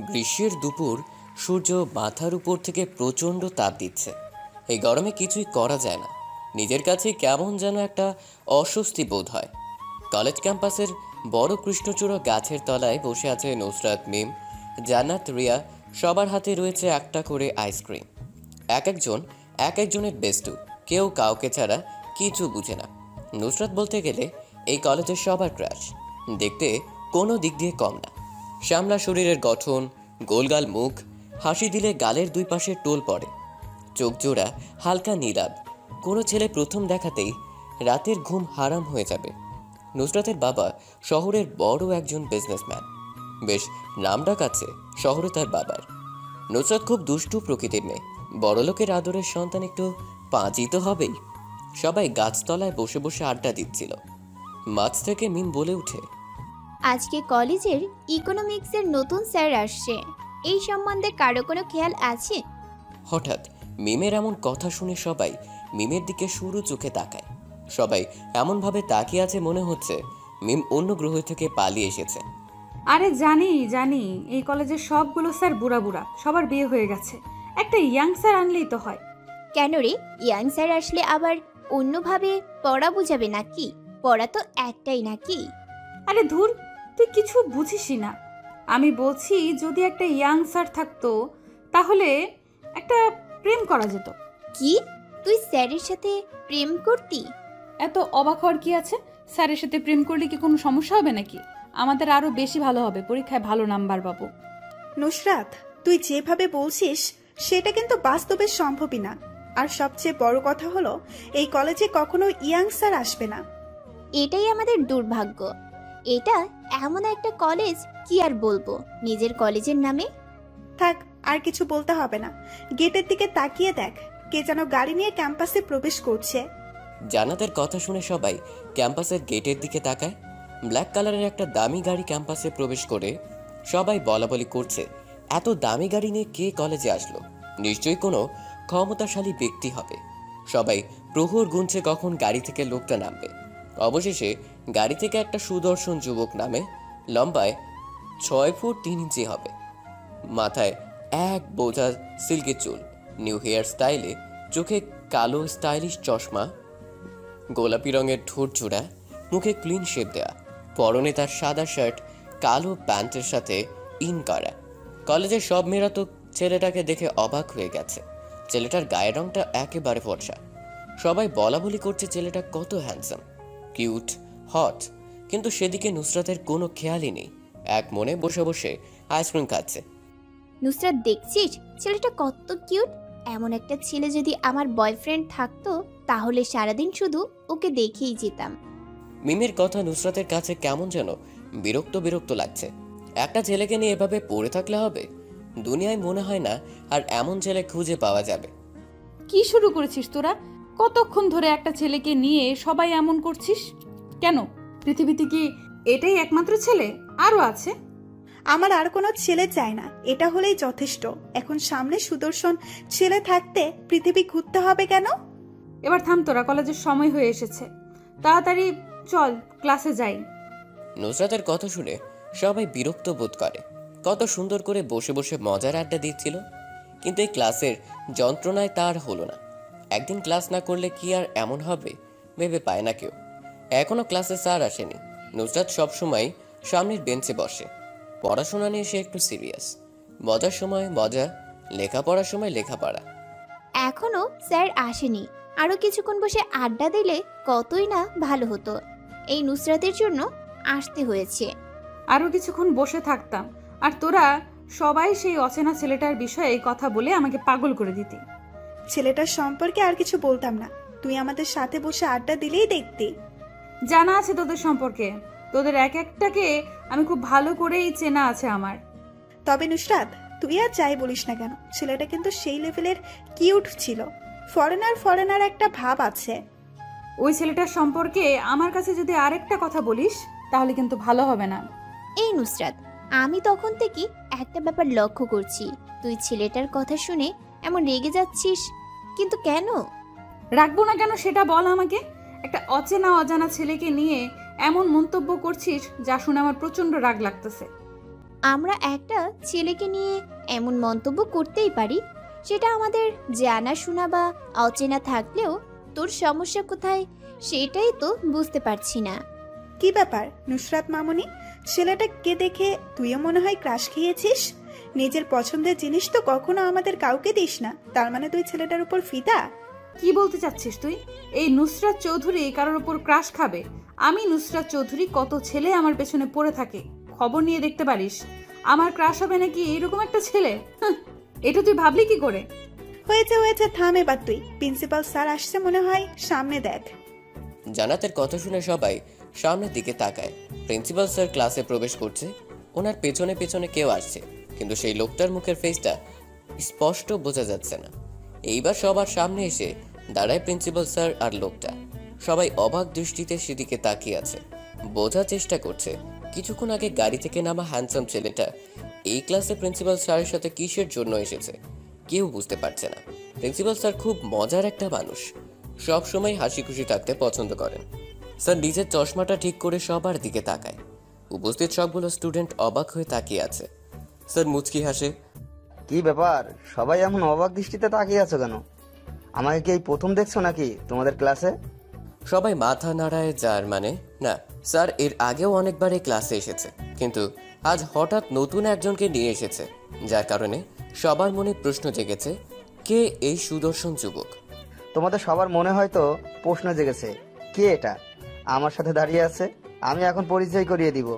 গ্রীষ্মের দুপুর, সূর্য মাথার উপর থেকে প্রচণ্ড তাপ দিচ্ছে। এই গরমে কিছুই করা যায় না। নিজের কাছে কেমন যেন একটা অস্বস্তি বোধ হয়। কলেজ ক্যাম্পাসের বড় কৃষ্ণচূড়া গাছের তলায় বসে আছে নুসরাত, মিম, জান্নাত, রিয়া। সবার হাতে রয়েছে একটা করে আইসক্রিম। এক একজনের বেস্টু, কেউ কাউকে ছাড়া কিছু বুঝে না। নুসরাত বলতে গেলে এই কলেজের সবার ক্রাশ। দেখতে কোনো দিক দিয়ে কম না। শ্যামলা শরীরের গঠন, গোলগাল মুখ, হাসি দিলে গালের দুই পাশে টোল পড়ে, চোখ জোড়া হালকা নীলাভ। কোনো ছেলে প্রথম দেখাতেই রাতের ঘুম হারাম হয়ে যাবে। নুসরাতের বাবা শহরের বড় একজন বিজনেসম্যান, বেশ নামডাক আছে শহরে তার বাবার। নুসরাত খুব দুষ্টু প্রকৃতির মেয়ে, বড়লোকের আদরের সন্তান, একটু পাঁচই তো হবেই। সবাই গাছতলায় বসে বসে আড্ডা দিচ্ছিল। মাঝ থেকে মিম বলে উঠে, আজকে কলেজের ইকোনমিক্সের নতুন স্যার আসছে, এই সম্বন্ধে কারো কোনো খেয়াল আছে? হঠাৎ মিমের এমন কথা শুনে সবাই মিমের দিকে সরু চোখে তাকায়। সবাই এমনভাবে তাকিয়ে আছে মনে হচ্ছে মিম অন্য গ্রহ থেকে পালিয়ে এসেছে। আরে জানি জানি, এই কলেজের সবগুলো স্যার বুড়া বুড়া, সবার বিয়ে হয়ে গেছে। একটা ইয়াং স্যার আনলেই তো হয়। কেন রে, ইয়াং স্যার আসলে আবার অন্যভাবে পড়া বুঝাবে নাকি? পড়া তো একটাই নাকি? আরে ধুর, তুই কিছু বুঝিসই না। আমি বলছি যদি একটা ইয়াং স্যার থাকতো তাহলে একটা প্রেম করা যেত। কি, তুই স্যারের সাথে প্রেম করতি? এত অবাক হওয়ার কি আছে? স্যারের সাথে প্রেম করলে কি কোনো সমস্যা হবে নাকি? আমাদের আরো বেশি ভালো হবে, পরীক্ষায় ভালো নাম্বার পাবো। নুসরাত, তুই যেভাবে বলছিস সেটা কিন্তু বাস্তবে সম্ভবই না। আর সবচেয়ে বড় কথা হলো এই কলেজে কখনো ইয়াং স্যার আসবে না। এটাই আমাদের দুর্ভাগ্য। এটা এমন একটা কলেজ, কি আর বলবো নিজের কলেজের নামে। থাক, আর কিছু বলতে হবে না। গেটের দিকে তাকিয়ে দেখ, কে যেন গাড়ি নিয়ে ক্যাম্পাসে প্রবেশ করছে। জান্নাতের কথা শুনে সবাই ক্যাম্পাসের গেটের দিকে তাকায়। ব্ল্যাক কালারের একটা দামি গাড়ি ক্যাম্পাসে প্রবেশ করে সবাই বলাবলি করছে, এত দামি গাড়ি নিয়ে কে কলেজে আসলো? নিশ্চয়ই কোনো ক্ষমতাশালী ব্যক্তি হবে। সবাই প্রহর গুনছে কখন গাড়ি থেকে লোকটা নামবে। অবশেষে গাড়ি থেকে একটা সুদর্শন যুবক নামে। লম্বায় 6 ফুট 3 ইঞ্চি হবে, মাথায় এক বোঝা সিল্কের চুল, নিউ হেয়ার স্টাইলে, চোখে কালো স্টাইলিশ চশমা, গোলাপি রঙের ঠোঁট জোড়া, মুখে ক্লিন শেপ দেয়া, পরনে তার সাদা শার্ট, কালো প্যান্টের সাথে ইন করা। কলেজের সব মেয়েরা তো ছেলেটাকে দেখে অবাক হয়ে গেছে। ছেলেটার গায়ের রংটা একেবারে ফর্সা। সবাই বলা বলি করছে ছেলেটা কত হ্যান্ডসাম, কিউট, হট। কিন্তু সেদিকে নুসরাতের কোনো খেয়ালই নেই, এক মনে বসে বসে আইসক্রিম খাচ্ছে। নুসরাত, দেখছিস ছেলেটা কত কিউট? এমন একটা ছেলে যদি আমার বয়ফ্রেন্ড থাকতো তাহলে সারাদিন শুধু ওকে দেখেই যেতাম। মিমের কথা নুসরাতের কাছে কেমন যেন বিরক্ত বিরক্ত লাগছে। একটা ছেলেকে নিয়ে এভাবে পড়ে থাকলে হবে? দুনিয়ায় মনে হয় না আর এমন ছেলে খুঁজে পাওয়া যাবে। কি শুরু করেছিস তোরা? কতক্ষণ ধরে একটা ছেলেকে নিয়ে সবাই এমন করছিস কেন? পৃথিবীতে কি এটাই একমাত্র ছেলে? আরো আছে? আমার আর কোনো ছেলে চাই না, এটা হলেই যথেষ্ট। এখন সামনে সুদর্শন ছেলে থাকতে পৃথিবী ঘুরতে হবে কেন? এবার থাম তোরা, কলেজের সময় হয়ে এসেছে। তাড়াতাড়ি চল, ক্লাসে যাই। নুসরাতের কথা শুনে সবাই বিরক্ত বোধ করে। কত সুন্দর করে বসে বসে মজার আড্ডা দিচ্ছিল, কিন্তু এই ক্লাসের যন্ত্রণায় তার হলো না। একদিন ক্লাস না করলে কি আর এমন হবে ভেবে পায় না কেউ। এখনো ক্লাসে স্যার আসেনি। নুসরাত সবসময় সামনের বেঞ্চে বসে। পড়াশোনা নিয়ে সে একটু সিরিয়াস। মজার সময় মজা, লেখাপড়ার সময় লেখাপড়া। এখনো স্যার আসেনি, আরো কিছুক্ষণ বসে আড্ডা দিলে কতই না ভালো হতো। এই নুসরাতের জন্য আসতে হয়েছে। আরো কিছুক্ষণ বসে থাকতাম আর তোরা সবাই সেই অচেনা ছেলেটার বিষয়ে কথা বলে আমাকে পাগল করে দিতি। ছেলেটার সম্পর্কে আর কিছু বলতাম না, তুই আমাদের সাথে বসে আড্ডা দিলেই দেখতি। জানা আছে তোদের সম্পর্কে, তোদের এক একটাকে আমি খুব ভালো করেই চেনা আছে আমার। তবে নুসরাত, তুই আর যাই বলিস না কেন, ছেলেটা কিন্তু সেই লেভেলের কিউট ছিল। ফরেনার একটা ভাব আছে। ওই ছেলেটার সম্পর্কে আমার কাছে যদি আরেকটা কথা বলিস তাহলে কিন্তু ভালো হবে না। এই নুসরাত, আমি তখন থেকে একটা ব্যাপার লক্ষ্য করছি, তুই ছেলেটার কথা শুনে এমন রেগে যাচ্ছিস, কিন্তু কেন? রাখবো না কেন সেটা বল আমাকে। একটা অজানা ছেলেকে নিয়ে এমন মন্তব্য করছিস যা শুনে আমার প্রচন্ড রাগ লাগতেছে। আমরা একটা ছেলেকে নিয়ে এমন মন্তব্য করতেই পারি, সেটা আমাদের জানা শোনা বা অচেনা থাকলেও তোর সমস্যা কোথায় সেটাই তো বুঝতে পারছি না। কি ব্যাপার নুসরাত মামুনি, ছেলেটাকে দেখে তুইও মনে হয় ক্রাশ খেয়েছিস? নিজের পছন্দের জিনিস তো কখনো আমাদের কাউকে দিস না, তার মানে তুই ছেলেটার উপর ফিদা? কি বলতে চাচ্ছিস তুই? এই নুসরাত চৌধুরী কারোর ওপর ক্রাশ খাবে? আমি নুসরাত চৌধুরী, কত ছেলে আমার পেছনে পড়ে থাকে, খবর নিয়ে দেখতে পারিস। আমার ক্রাশ হবে নাকি এরকম একটা ছেলে? এটা তুই ভাবলি কি করে? হয়েছে থাম এবার তুই। প্রিন্সিপাল স্যার আসছে মনে হয়, সামনে দেখ। জান্নাতের কথা শুনে সবাই সামনের দিকে তাকায়। প্রিন্সিপাল স্যার ক্লাসে প্রবেশ করছে, ওনার পেছনে পেছনে কেউ আসছে, কিন্তু সেই লোকটার মুখের ফেসটা স্পষ্ট বোঝা যাচ্ছে না। এইবার সবার সামনে এসে দাঁড়ায় প্রিন্সিপাল স্যার আর লোকটা। সবাই অবাক দৃষ্টিতে সেদিকে তাকিয়ে আছে, বোঝার চেষ্টা করছে কিছুক্ষণ আগে গাড়ি থেকে নামা হ্যান্ডসাম ছেলেটা এই ক্লাসে প্রিন্সিপাল স্যারের সাথে কিসের জন্য এসেছে কেউ বুঝতে পারছে না। প্রিন্সিপাল স্যার খুব মজার একটা মানুষ, সব সময় হাসি খুশি থাকতে পছন্দ করেন। স্যার নিজের চশমাটা ঠিক করে সবার দিকে তাকায়। উপস্থিত সবগুলো স্টুডেন্ট অবাক হয়ে তাকিয়ে আছে। স্যার মুচকি হাসে। কি ব্যাপার, সবাই এমন অবাক দৃষ্টিতে তাকিয়ে আছো কেন? আমাকে কি এই প্রথম দেখছো নাকি তোমাদের ক্লাসে? সবাই মাথা নাড়ায়, যার মানে না, স্যার এর আগেও অনেকবার এই ক্লাসে এসেছে, কিন্তু আজ হঠাৎ নতুন একজনকে নিয়ে এসেছে, যার কারণে সবার মনে প্রশ্ন জেগেছে, কে এই সুদর্শন যুবক। তোমাদের সবার মনে হয়তো প্রশ্ন জেগেছে, কে এটা আমার সাথে দাঁড়িয়ে আছে? আমি এখন পরিচয় করিয়ে দিব।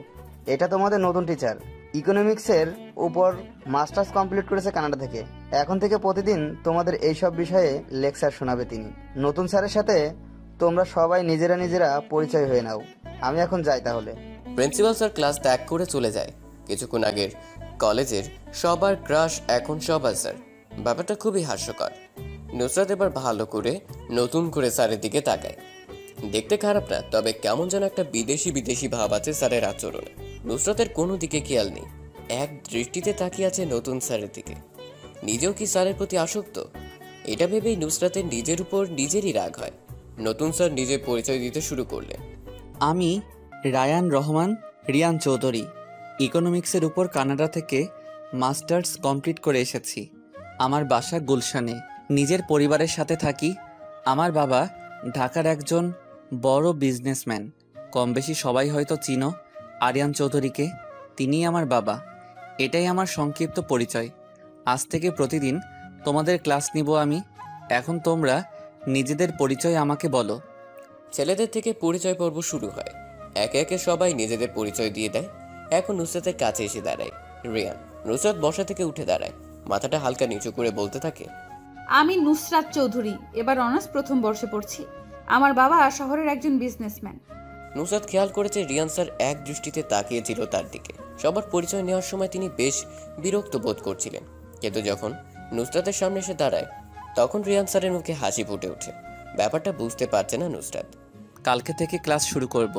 এটা তোমাদের নতুন টিচার, ইকোনমিক্সের উপর মাস্টার্স কমপ্লিট করেছে কানাডা থেকে। এখন থেকে প্রতিদিন তোমাদের এইসব বিষয়ে লেকচার শোনাবে তিনি। নতুন স্যারের সাথে তোমরা সবাই নিজেরা পরিচয় হয়ে নাও। আমি এখন যাই তাহলে। প্রিন্সিপাল স্যার ক্লাস ত্যাগ করে চলে যায়। কিছুক্ষণ আগের কলেজের সবার ক্রাশ এখন সবার স্যার। ব্যাপারটা খুবই হাস্যকর। নুসরাত এবার ভালো করে নতুন করে স্যারের দিকে তাকায়। দেখতে খারাপ না, তবে কেমন যেন একটা বিদেশি ভাব আছে স্যারের আচরণে। নুসরাতের কোনো দিকে খেয়াল নেই, এক দৃষ্টিতে তাকিয়ে আছে নতুন স্যারের দিকে। নিজেও কি স্যারের প্রতি আসক্ত? এটা ভেবেই নুসরাতের নিজের উপর নিজেরই রাগ হয়। নতুন স্যার নিজে পরিচয় দিতে শুরু করলেন। আমি রায়ান রহমান রিয়ান চৌধুরী, ইকোনমিক্সের উপর কানাডা থেকে মাস্টার্স কমপ্লিট করে এসেছি। আমার বাসা গুলশানে, নিজের পরিবারের সাথে থাকি। আমার বাবা ঢাকার একজন বড় বিজনেসম্যান। কম বেশি সবাই হয়তো চিনো আরিয়ান চৌধুরীকে, তিনিই আমার বাবা। এটাই আমার সংক্ষিপ্ত পরিচয়। আজ থেকে প্রতিদিন তোমাদের ক্লাস নিব আমি। এখন তোমরা নিজেদের পরিচয় আমাকে বলো। ছেলেদের থেকে পরিচয় পর্ব শুরু হয়। একে একে সবাই নিজেদের পরিচয় দিয়ে দেয়। এখন নুসরাতের কাছে এসে দাঁড়ায় রিয়ান। নুসরাত বসা থেকে উঠে দাঁড়ায়, মাথাটা হালকা নিচু করে বলতে থাকে, আমি নুসরাত চৌধুরী, এবার অনার্স প্রথম বর্ষে পড়ছি। আমার বাবা শহরের একজন বিজনেসম্যান। নুসরাত খেয়াল করেছে রিয়ান স্যার এক দৃষ্টিতে তাকিয়েছিল তার দিকে। সবার পরিচয় নেওয়ার সময় তিনি বেশ বিরক্ত বোধ করছিলেন, কিন্তু যখন নুসরাতের সামনে এসে দাঁড়ায় তখন রিয়ান স্যারের মুখে হাসি ফুটে ওঠে। ব্যাপারটা বুঝতে পারছে না নুসরাত। কালকে থেকে ক্লাস শুরু করব।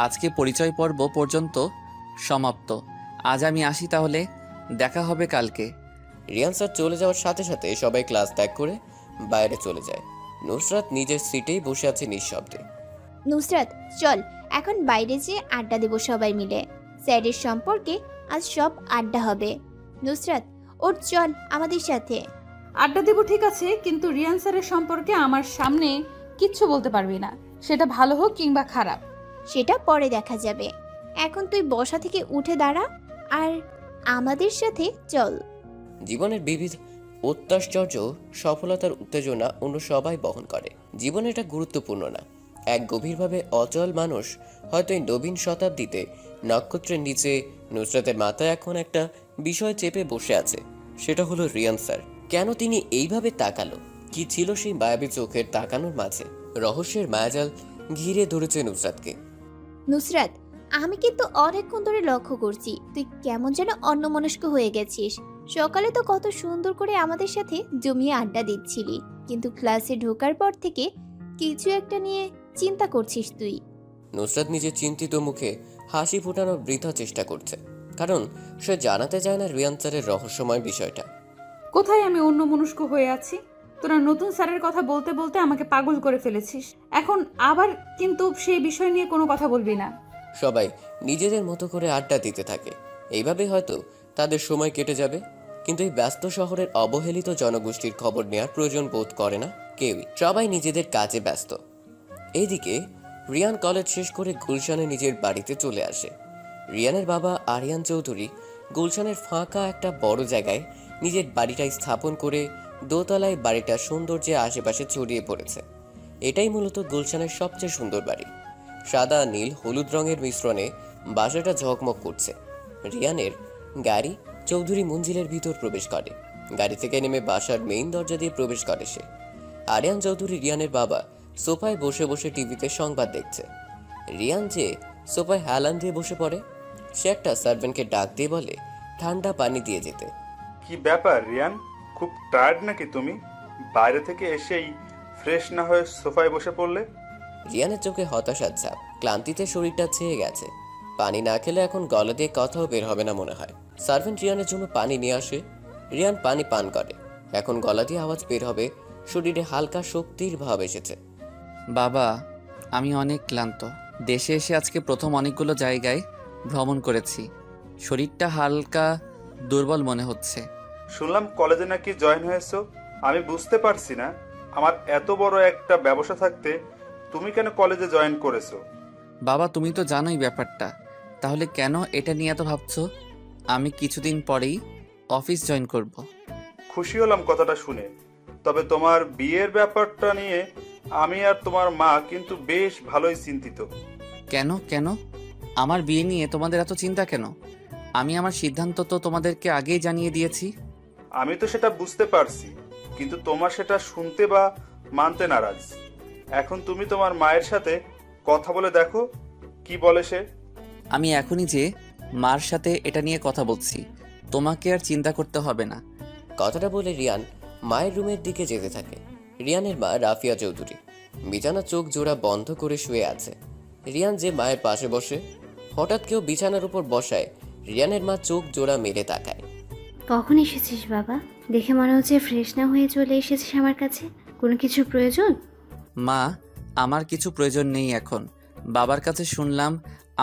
আজকে পরিচয় পর্ব পর্যন্ত সমাপ্ত। আজ আমি আসি তাহলে, দেখা হবে কালকে। রিয়ান স্যার চলে যাওয়ার সাথে সাথে সবাই ক্লাস ত্যাগ করে বাইরে চলে যায়। নুসরাত নিজের সিটেই বসে আছে নিঃশব্দে। নুসরাত চল, এখন বাইরে যেয়ে আড্ডা দেবো সবাই মিলে। স্যারের সম্পর্কে আজ সব আড্ডা হবে। নুসরাত ওর, চল আমাদের সাথে। আড্ডা দেবো ঠিক আছে, কিন্তু রিয়ান স্যারের সম্পর্কে আমার সামনে কিচ্ছু বলতে পারবি না, সেটা ভালো হোক কিংবা খারাপ। সেটা পরে দেখা যাবে। এখন তুই বসা থেকে উঠে দাঁড়া আর আমাদের সাথে চল। জীবনের বিবিধ অত্যাশ্চর্য সফলতার উত্তেজনা অন্য সবাই বহন করে। জীবন এটা গুরুত্বপূর্ণ না, এক গভীরভাবে অচল মানুষ হয়তো এই নবীন শতাব্দীতে নক্ষত্রের নিচে। নুসরাতের মাথায় এখন একটা বিষয় চেপে বসে আছে, সেটা হলো রিয়ান স্যার। কেন তিনি এইভাবে তাকালো? কি ছিল সেই মায়াবী চোখের তাকানোর মাঝে? রহস্যের মায়াজাল ঘিরে ধরেছে নুসরাতকে। নুসরাত, আমি কিন্তু অনেকক্ষণ ধরে লক্ষ্য করছি তুই কেমন যেন অন্যমনস্ক হয়ে গেছিস। সকালে তো কত সুন্দর করে আমাদের সাথে জমিয়ে আড্ডা দিচ্ছিলি, কিন্তু ক্লাসে ঢোকার পর থেকে কিছু একটা নিয়ে চিন্তা করছিস তুই। নুসরাত নিজের চিন্তিত মুখে হাসি ফোটানোর বৃথা চেষ্টা করছে, কারণ সে জানাতে চায় না রিয়ান স্যারের রহস্যময় বিষয়টা। কোথায় আমি অন্যমনস্ক হয়ে আছি? তোরা নতুন স্যারের কথা বলতে বলতে আমাকে পাগল করে ফেলেছিস। এখন আবার কিন্তু সেই বিষয় নিয়ে কোনো কথা বলবি না। সবাই নিজেদের মতো করে আড্ডা দিতে থাকে। এইভাবে হয়তো তাদের সময় কেটে যাবে। কিন্তু এই ব্যস্ত শহরের অবহেলিত জনগোষ্ঠীর খবর নেওয়ার প্রয়োজন বোধ করে না কেউই, সবাই নিজেদের কাজে ব্যস্ত। এইদিকে রিয়ান কলেজ শেষ করে গুলশানে নিজের বাড়িতে চলে আসে। রিয়ানের বাবা আরিয়ান চৌধুরী গুলশানের ফাঁকা একটা বড় জায়গায় নিজের বাড়িটা স্থাপন করে দোতলায় বাড়িটা সৌন্দর্যে আশেপাশে ছড়িয়ে পড়েছে। এটাই মূলত গুলশানের সবচেয়ে সুন্দর বাড়ি। সাদা নীল হলুদ রঙের মিশ্রণে বাসাটা ঝকমক করছে। রিয়ানের গাড়ি চৌধুরী মঞ্জিলের ভিতর প্রবেশ করে। গাড়ি থেকে নেমে বাসার মেইন দরজা দিয়ে প্রবেশ করে সে। আরিয়ান চৌধুরী রিয়ানের বাবা সোফায় বসে বসে টিভিতে সংবাদ দেখছে। রিয়ান যে সোফায় হেলান দিয়ে বসে পড়ে। সে একটা সার্ভেন্টকে ডাক দিয়ে বলে ঠান্ডা পানি দিয়ে যেতে। কি ব্যাপার রিয়ান, খুব টায়ার্ড নাকি তুমি? বাইরে থেকে এসেই ফ্রেশ না হয়ে সোফায় বসে পড়লে? রিয়ানের চোখে হতাশার ছাপ, ক্লান্তিতে শরীরটা ছেয়ে গেছে। পানি না খেলে এখন গলা দিয়ে কথাও বের হবে না মনে হয়। সার্ভেন্ট রিয়ানের জন্য পানি নিয়ে আসে। রিয়ান পানি পান করে। এখন গলা দিয়ে আওয়াজ বের হবে, শরীরে হালকা শক্তির ভাব এসেছে। বাবা, আমি অনেক ক্লান্ত। দেশে এসে আজকে প্রথম অনেকগুলো জায়গায় ভ্রমণ করেছি। শরীরটা হালকা দুর্বল মনে হচ্ছে। শুনলাম কলেজে নাকি জয়েন হয়েছো। আমি বুঝতে পারছি না, আমার এত বড় একটা ব্যবসা থাকতে তুমি কেন কলেজে জয়েন করেছো? বাবা, তুমি তো জানোই ব্যাপারটা, তাহলে কেন এটা নিয়ে এত ভাবছো? আমি কিছুদিন পরেই অফিস জয়েন করব। খুশি হলাম কথাটা শুনে। তবে তোমার বিয়ের ব্যাপারটা নিয়ে আমি আর তোমার মা কিন্তু বেশ ভালোই চিন্তিত। কেন কেন আমার বিয়ে নিয়ে তোমাদের এত চিন্তা কেন? আমি আমার সিদ্ধান্ত তো তোমাদেরকে আগেই জানিয়ে দিয়েছি। আমি তো সেটা বুঝতে পারছি, কিন্তু তোমার সেটা শুনতে বা মানতে নারাজ। এখন তুমি তোমার মায়ের সাথে কথা বলে দেখো কি বলে সে। আমি এখনই যে মার সাথে এটা নিয়ে কথা বলছি, তোমাকে আর চিন্তা করতে হবে না। কথাটা বলে রিয়ান মায়ের রুমের দিকে যেতে থাকে। রিয়ানের মা রাফিয়া চৌধুরী বিছানা চোখ জোড়া বন্ধ করে শুয়ে আছে। রিয়ান যে মায়ের পাশে বসে, হঠাৎ কেউ বিছানার উপর বসায়। রিয়ানের মা চোখ জোড়া মেরে তাকায়। কখন এসেছিস বাবা? দেখে মনে হচ্ছে ফ্রেশ না হয়ে চলে এসেছিস আমার কাছে। কোনো কিছু প্রয়োজন? মা, আমার কিছু প্রয়োজন নেই এখন। বাবার কাছে শুনলাম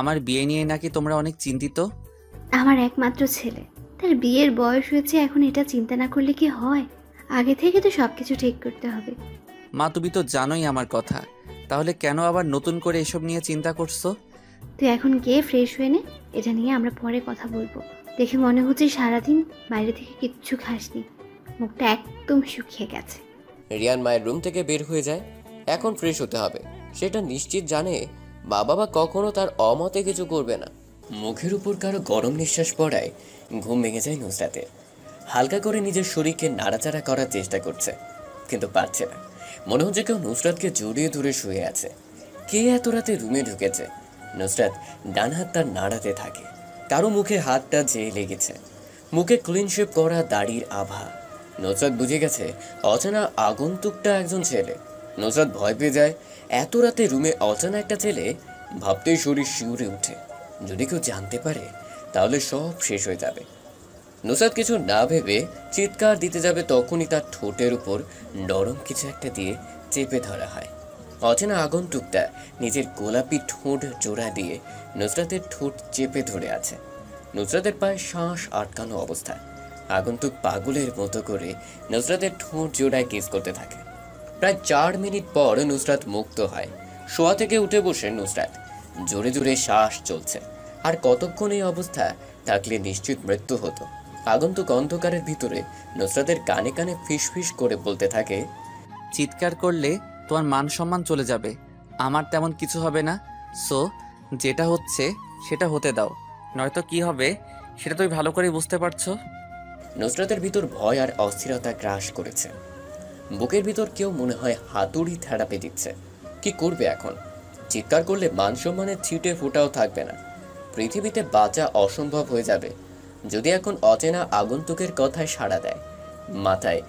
আমার বিয়ে নিয়ে নাকি তোমরা অনেক চিন্তিত। আমার একমাত্র ছেলে, তার বিয়ের বয়স হয়েছে, এখন এটা চিন্তা না করলে কি হয়? আগে থেকে তো সব কিছু ঠিক করতে হবে। মা, তুমি তো জানোই আমার কথা, তাহলে কেন আবার নতুন করে এসব নিয়ে চিন্তা করছো? তুই এখন গিয়ে ফ্রেশ হয়ে নে, এটা নিয়ে আমরা পরে কথা বলবো। দেখে মনে হচ্ছে সারাদিন বাইরে থেকে কিচ্ছু খাসনি, মুখটা একদম শুকিয়ে গেছে। রিয়ান মায়ের রুম থেকে বের হয়ে যায়। এখন ফ্রেশ হতে হবে, সেটা নিশ্চিত জানে বাবা বা কখনো তার অমতে কিছু করবে না। মুখের উপর কারো গরম নিঃশ্বাস পড়ায় ঘুম ভেঙে যায় নুসরাতের। হালকা করে নিজের শরীরকে নাড়াচাড়া করার চেষ্টা করছে, কিন্তু পারছে না। মনে হচ্ছে কেউ নুসরাতকে জড়িয়ে ধরে শুয়ে আছে। কে এত রাতে রুমে ঢুকেছে? নুসরাত ডান হাত তার নাড়াতে থাকে। কারো মুখে হাতটা যেয়ে লেগেছে, মুখে ক্লিন শেপ করা দাড়ির আভা। নুসরাত বুঝে গেছে অচেনা আগন্তুকটা একজন ছেলে। নুসরাত ভয় পেয়ে যায়। এত রাতে রুমে অচেনা একটা ছেলে, ভাবতেই শরীর শিউরে উঠে। যদি কেউ জানতে পারে তাহলে সব শেষ হয়ে যাবে। নুসরাত কিছু না ভেবে চিৎকার দিতে যাবে, তখনই তার ঠোঁটের উপর নরম কিছু একটা দিয়ে চেপে ধরা হয়। অচেনা আগন্তুকটা নিজের গোলাপি ঠোঁট জোড়া দিয়ে নুসরাতের ঠোঁট চেপে ধরে আছে। নুসরাতের পায়ে শ্বাস আটকানো অবস্থা। আগন্তুক পাগলের মতো করে নুসরাতের ঠোঁট জোড়ায় কিস করতে থাকে। প্রায় 4 মিনিট পর নুসরাত মুক্ত হয়। শোয়া থেকে উঠে বসে নুসরাত, জোরে জোরে শ্বাস চলছে। আর কতক্ষণ এই অবস্থা থাকলে নিশ্চিত মৃত্যু হতো। আগন্তুক অন্ধকারের ভিতরে নুসরাতের কানে কানে ফিসফিস করে বলতে থাকে, চিৎকার করলে তোমার মান সম্মান চলে যাবে, আমার তেমন কিছু হবে না। সো যেটা হচ্ছে সেটা হতে দাও, নয়তো কি হবে সেটা তুমি ভালো করে বুঝতে পারছো। নুসরাতের ভিতর ভয় আর অস্থিরতা গ্রাস করেছে। বুকের ভিতর কেউ মনে হয় হাতুড়ি থেরাপি দিচ্ছে। কি করবে এখন? চিৎকার করলে মান সম্মানের ছিটে ফোটাও থাকবে না। পৃথিবীতে বাঁচা অসম্ভব হয়ে যাবে যদি এখন অচেনা আগন্তুকের কথায় সাড়া দেয়। মাথায়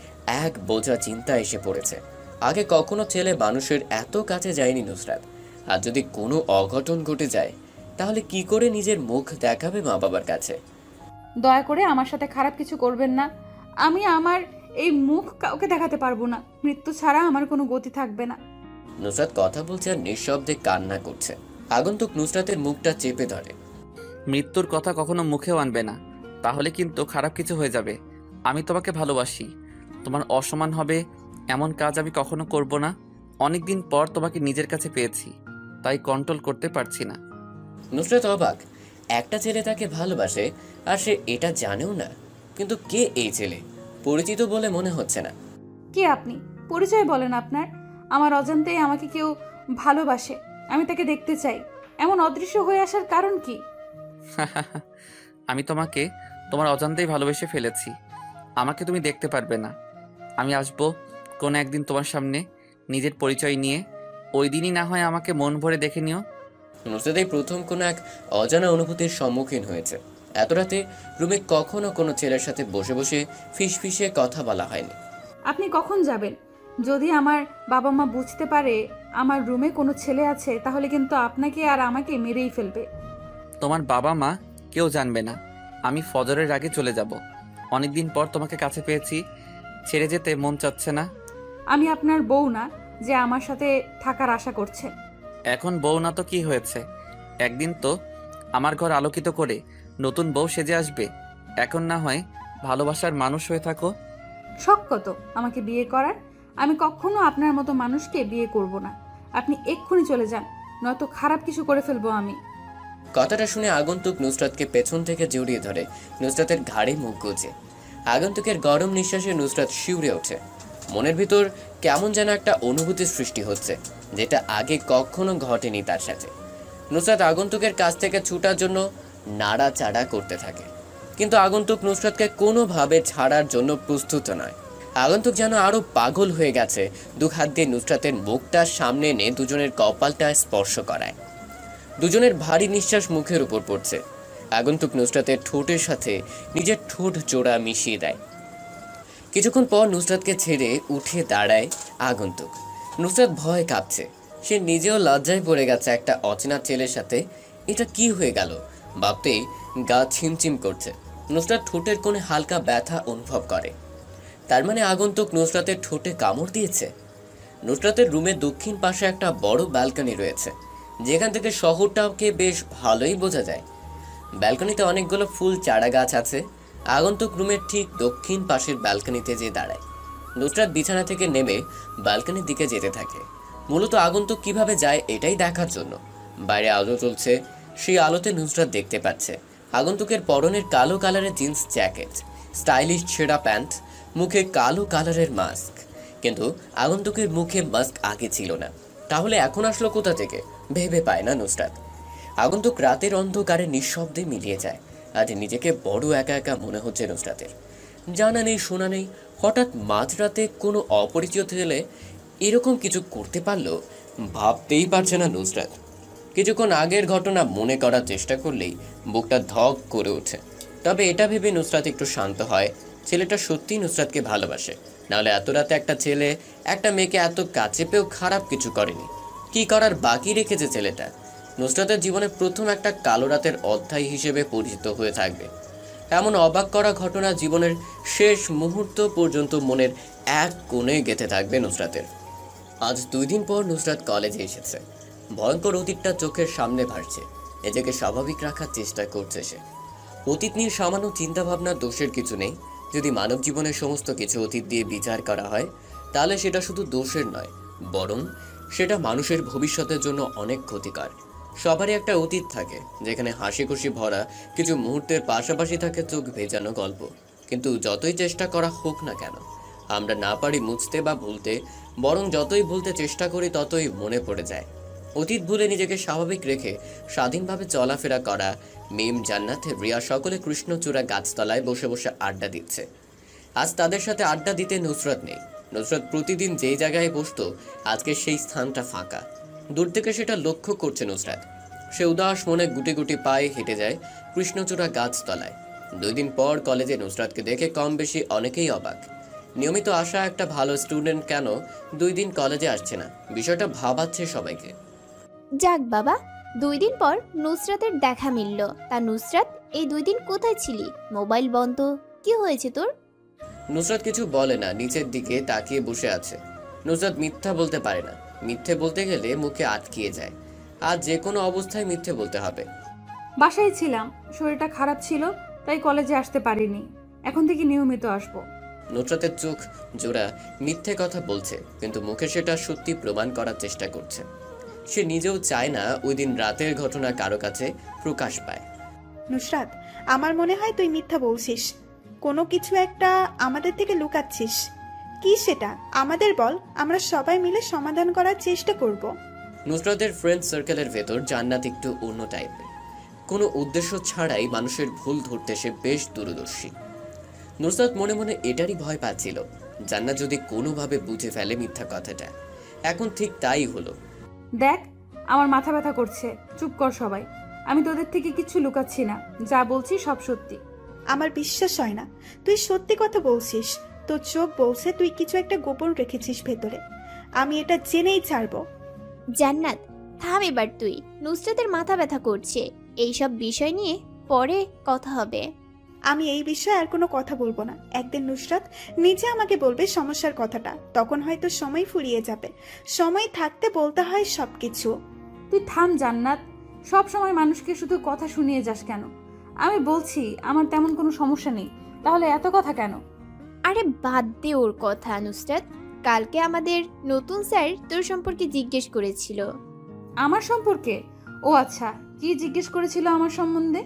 এক বোঝা চিন্তা এসে পড়েছে। আগে কখনো ছেলে মানুষের এত কাছে যায়নি নুসরাত। আর যদি কোনো অঘটন ঘটে যায় তাহলে কি করে নিজের মুখ দেখাবে মা বাবার কাছে? দয়া করে আমার সাথে খারাপ কিছু করবেন না। আমি আমার এই মুখ কাউকে দেখাতে পারবো না। মৃত্যু ছাড়া আমার কোনো গতি থাকবে না। নুসরাত কথা বলছে আর নিঃশব্দে কান্না করছে। আগন্তুক নুসরাতের মুখটা চেপে ধরে। মৃত্যুর কথা কখনো মুখেও আনবে না, তাহলে কিন্তু খারাপ কিছু হয়ে যাবে। আমি তোমাকে ভালোবাসি, তোমার অসম্মান হবে এমন কাজ আমি কখনো করব না। অনেকদিন পর তোমাকে নিজের কাছে পেয়েছি, তাই কন্ট্রোল করতে পারছি না। নুসরাত অবাক, একটা ছেলে তাকে ভালোবাসে আর সে এটা জানেও না। কিন্তু কে এই ছেলে? পরিচিত বলে মনে হচ্ছে না। কে আপনি? পরিচয় বলেন আপনার। আমার অজান্তেই আমাকে কেউ ভালোবাসে, আমি তাকে দেখতে চাই। এমন অদৃশ্য হয়ে আসার কারণ কি? আমি তোমাকে তোমার অজান্তেই ভালোবেসে ফেলেছি। আমাকে তুমি দেখতে পারবে না। আমি আসবো কোনো একদিন তোমার সামনে নিজের পরিচয় নিয়ে, ওই দিনই না হয় আমাকে মন ভরে দেখে নিও। নুসরাত এই প্রথম কোনো এক অজানা অনুভূতির সম্মুখীন হয়েছে। এত রাতে রুমে কখনো কোনো ছেলের সাথে বসে বসে ফিসফিসে কথা বলা হয়নি। আপনি কখন যাবেন? যদি আমার বাবা মা বুঝতে পারে আমার রুমে কোনো ছেলে আছে, তাহলে কিন্তু আপনাকে আর আমাকে মেরেই ফেলবে। তোমার বাবা মা কেউ জানবে না। আমি ফজরের আগে চলে যাব। অনেকদিন পর তোমাকে কাছে পেয়েছি, ছেড়ে যেতে মন চাচ্ছে না। আমি আপনার বউ না যে আমার সাথে থাকার আশা করছে। এখন বউ না তো কি হয়েছে? একদিন তো আমার ঘর আলোকিত করে নতুন বউ সেজে আসবে। এখন না হয় ভালোবাসার মানুষ হয়ে থাকো। শখ কত আমাকে বিয়ে করার? আমি কখনো আপনার মতো মানুষকে বিয়ে করব না। আপনি এক্ষুনি চলে যান, নয়তো খারাপ কিছু করে ফেলবো আমি। কথাটা শুনে আগন্তুক নুসরাতকে পেছন থেকে জড়িয়ে ধরে নুসরাতের ঘাড়ে মুখ গুজে। আগন্তুকের গরম নিঃশ্বাসে নুসরাত শিউরে ওঠে। মনের ভিতর কেমন যেন একটা অনুভূতির সৃষ্টি হচ্ছে, যেটা আগে কখনো ঘটেনি তার সাথে। নুসরাত আগন্তুকের কাছ থেকে ছুটার জন্য নাড়াচাড়া করতে থাকে, কিন্তু আগন্তুক নুসরাতকে কোনোভাবে ছাড়ার জন্য প্রস্তুত নয়। আগন্তুক যেন আরো পাগল হয়ে গেছে। দু হাত দিয়ে নুসরাতের মুখটা সামনে এনে দুজনের কপালটা স্পর্শ করায়। দুজনের ভারী নিঃশ্বাস মুখের উপর পড়ছে। আগন্তুক নুসরাতের ঠোঁটের সাথে নিজের ঠোঁট জোড়া মিশিয়ে দেয়। কিছুক্ষণ পর নুসরাতকে ছেড়ে উঠে দাঁড়ায় আগন্তুক। নুসরাত ভয় কাঁপছে। সে নিজেও লজ্জায় পড়ে গেছে একটা অচেনা ছেলের সাথে। এটা কি হয়ে গেল ভাবতেই গা ছিমচিম করছে। নুসরাত ঠোঁটের কোণে হালকা ব্যথা অনুভব করে। তার মানে আগন্তুক নুসরাতের ঠোঁটে কামড় দিয়েছে। নুসরাতের রুমের দক্ষিণ পাশে একটা বড় ব্যালকনি রয়েছে, যেখান থেকে শহরটাকে বেশ ভালোই বোঝা যায়। ব্যালকনিতে অনেকগুলো ফুল চারা গাছ আছে। আগন্তুক রুমের ঠিক দক্ষিণ পাশের ব্যালকনিতে যেয়ে দাঁড়ায়। নুসরাত বিছানা থেকে নেমে ব্যালকনির দিকে যেতে থাকে, মূলত আগন্তুক কিভাবে যায় এটাই দেখার জন্য। বাইরে আলো চলছে, সেই আলোতে নুসরাত দেখতে পাচ্ছে আগন্তুকের পরনের কালো কালারের জিন্স জ্যাকেট, স্টাইলিশ ছেঁড়া প্যান্ট, মুখে কালো কালারের মাস্ক। কিন্তু আগন্তুকের মুখে মাস্ক আগে ছিল না, তাহলে এখন আসলো কোথা থেকে ভেবে পায় না নুসরাত। আগন্তুক রাতের অন্ধকারে নিঃশব্দে মিলিয়ে যায়। আজ নিজেকে বড় একা একা মনে হচ্ছে নুসরাতের। জানা নেই শোনা নেই, হঠাৎ মাঝরাতে কোনো অপরিচিত ছেলে এরকম কিছু করতে পারলো ভাবতেই পারছে না নুসরাত। কিছুক্ষণ আগের ঘটনা মনে করার চেষ্টা করলেই বুকটা ধক করে ওঠে। তবে এটা ভেবে নুসরাত একটু শান্ত হয়, ছেলেটা সত্যিই নুসরাতকে ভালোবাসে। নাহলে এত রাতে একটা ছেলে একটা মেয়েকে এত কাছে পেয়েও খারাপ কিছু করেনি। কি করার বাকি রেখেছে ছেলেটা? নুসরাতের জীবনে প্রথম একটা কালো রাতের অধ্যায় হিসেবে পরিচিত হয়ে থাকবে। এমন অবাক করা ঘটনা জীবনের শেষ মুহূর্ত পর্যন্ত মনের এক কোণে গেঁথে থাকবে নুসরাতের। আজ 2 দিন পর নুসরাত কলেজে এসেছে। ভয়ঙ্কর অতীতটা চোখের সামনে ভাসছে। নিজেকে স্বাভাবিক রাখার চেষ্টা করছে সে। অতীত নিয়ে সামান্য চিন্তাভাবনা দোষের কিছু নেই। যদি মানব জীবনের সমস্ত কিছু অতীত দিয়ে বিচার করা হয়, তাহলে সেটা শুধু দোষের নয়, বরং সেটা মানুষের ভবিষ্যতের জন্য অনেক ক্ষতিকর। সবারই একটা অতীত থাকে, যেখানে হাসি খুশি ভরা কিছু মুহূর্তের পাশাপাশি থাকে চোখ ভেজানো গল্প। কিন্তু যতই চেষ্টা করা হোক না কেন, আমরা না পারি মুছতে বা ভুলতে, বরং যতই ভুলতে চেষ্টা করি ততই মনে পড়ে যায়। অতীত ভুলে নিজেকে স্বাভাবিক রেখে স্বাধীনভাবে চলাফেরা করা। মিম, জান্নাত, রিয়া সকলে কৃষ্ণচূড়া গাছতলায় বসে বসে আড্ডা দিচ্ছে। আজ তাদের সাথে আড্ডা দিতে নুসরাত নেই। নুসরাত প্রতিদিন যেই জায়গায় বসতো, আজকে সেই স্থানটা ফাঁকা। দূর থেকে সেটা লক্ষ্য করছে নুসরাত। সে উদাস মনে গুটি গুটি পায়ে হেঁটে যায় কৃষ্ণচূড়া গাছতলায়। 2 দিন পর কলেজে নুসরাতকে দেখে কম বেশি অনেকেই অবাক। নিয়মিত আসা একটা ভালো স্টুডেন্ট কেন 2 দিন কলেজে আসছে না, বিষয়টা ভাবাচ্ছে সবাইকে। যাক বাবা, 2 দিন পর নুসরাতের দেখা মিলল। তা নুসরাত, এই 2 দিন কোথায় ছিলি? মোবাইল বন্ধ, কি হয়েছে তোর? নুসরাত কিছু বলে না, নিচের দিকে তাকিয়ে বসে আছে। নুসরাত মিথ্যা বলতে পারে না। মিথ্যে বলতে গেলে মুখে আটকিয়ে যায়। আজ যে কোনো অবস্থায় মিথ্যে বলতে হবে। বাসায় ছিলাম, শরীরটা খারাপ ছিল, তাই কলেজে আসতে পারিনি। এখন থেকে নিয়মিত আসবো। নুসরাতের চোখ জোড়া মিথ্যে কথা বলছে, কিন্তু মুখে সেটা সত্যি প্রমাণ করার চেষ্টা করছে। সে নিজেও চায় না ওই দিন রাতের ঘটনা কারো কাছে প্রকাশ পায়। নুসরাত, আমার মনে হয় তুই মিথ্যা বলছিস। কোনো কিছু একটা আমাদের থেকে লুকাচ্ছিস। কি সেটা আমাদের বল, আমরা সবাই মিলে সমাধান করার চেষ্টা করব। নুসরাতের ফ্রেন্ড সার্কেলের ভেতর জান্নাত একটু অন্য টাইপের। কোনো উদ্দেশ্য ছাড়াই মানুষের ভুল ধরতে সে বেশ দূরদর্শী। নুসরাত মনে মনে এটারই ভয় পাচ্ছিল, জান্নাত যদি কোনোভাবে বুঝে ফেলে মিথ্যা কথাটা। এখন ঠিক তাই হলো। দেখ, আমার মাথা ব্যথা করছে। চুপ কর সবাই। আমি তোদের থেকে কিছু লুকাচ্ছি না, যা বলছি সব সত্যি। আমার বিশ্বাস হয় না তুই সত্যি কথা বলছিস। তোর চোখ বলছে তুই কিছু একটা গোপন রেখেছিস ভেতরে। আমি এটা জেনেই ছাড়বো। জান্নাত, থাম এবার তুই। নুসরাতের মাথা ব্যথা করছে, এইসব বিষয় নিয়ে পরে কথা হবে। আমি এই বিষয়ে আর কোনো কথা বলবো না। একদিন নুসরাত নিজে আমাকে বলবে সমস্যার কথাটা, তখন হয়তো সময় ফুরিয়ে যাবে। সময় থাকতে বলতে হয় সবকিছু। তুই থাম জান্নাত, সব সময় মানুষকে শুধু কথা শুনিয়ে যাস কেন? আমি বলছি আমার তেমন কোনো সমস্যা নেই, তাহলে এত কথা কেন? আরে বাদ দে ওর কথা নুসরাত। কালকে আমাদের নতুন স্যার তোর সম্পর্কে জিজ্ঞেস করেছিল। আমার সম্পর্কে? ও আচ্ছা, কি জিজ্ঞেস করেছিল আমার সম্বন্ধে?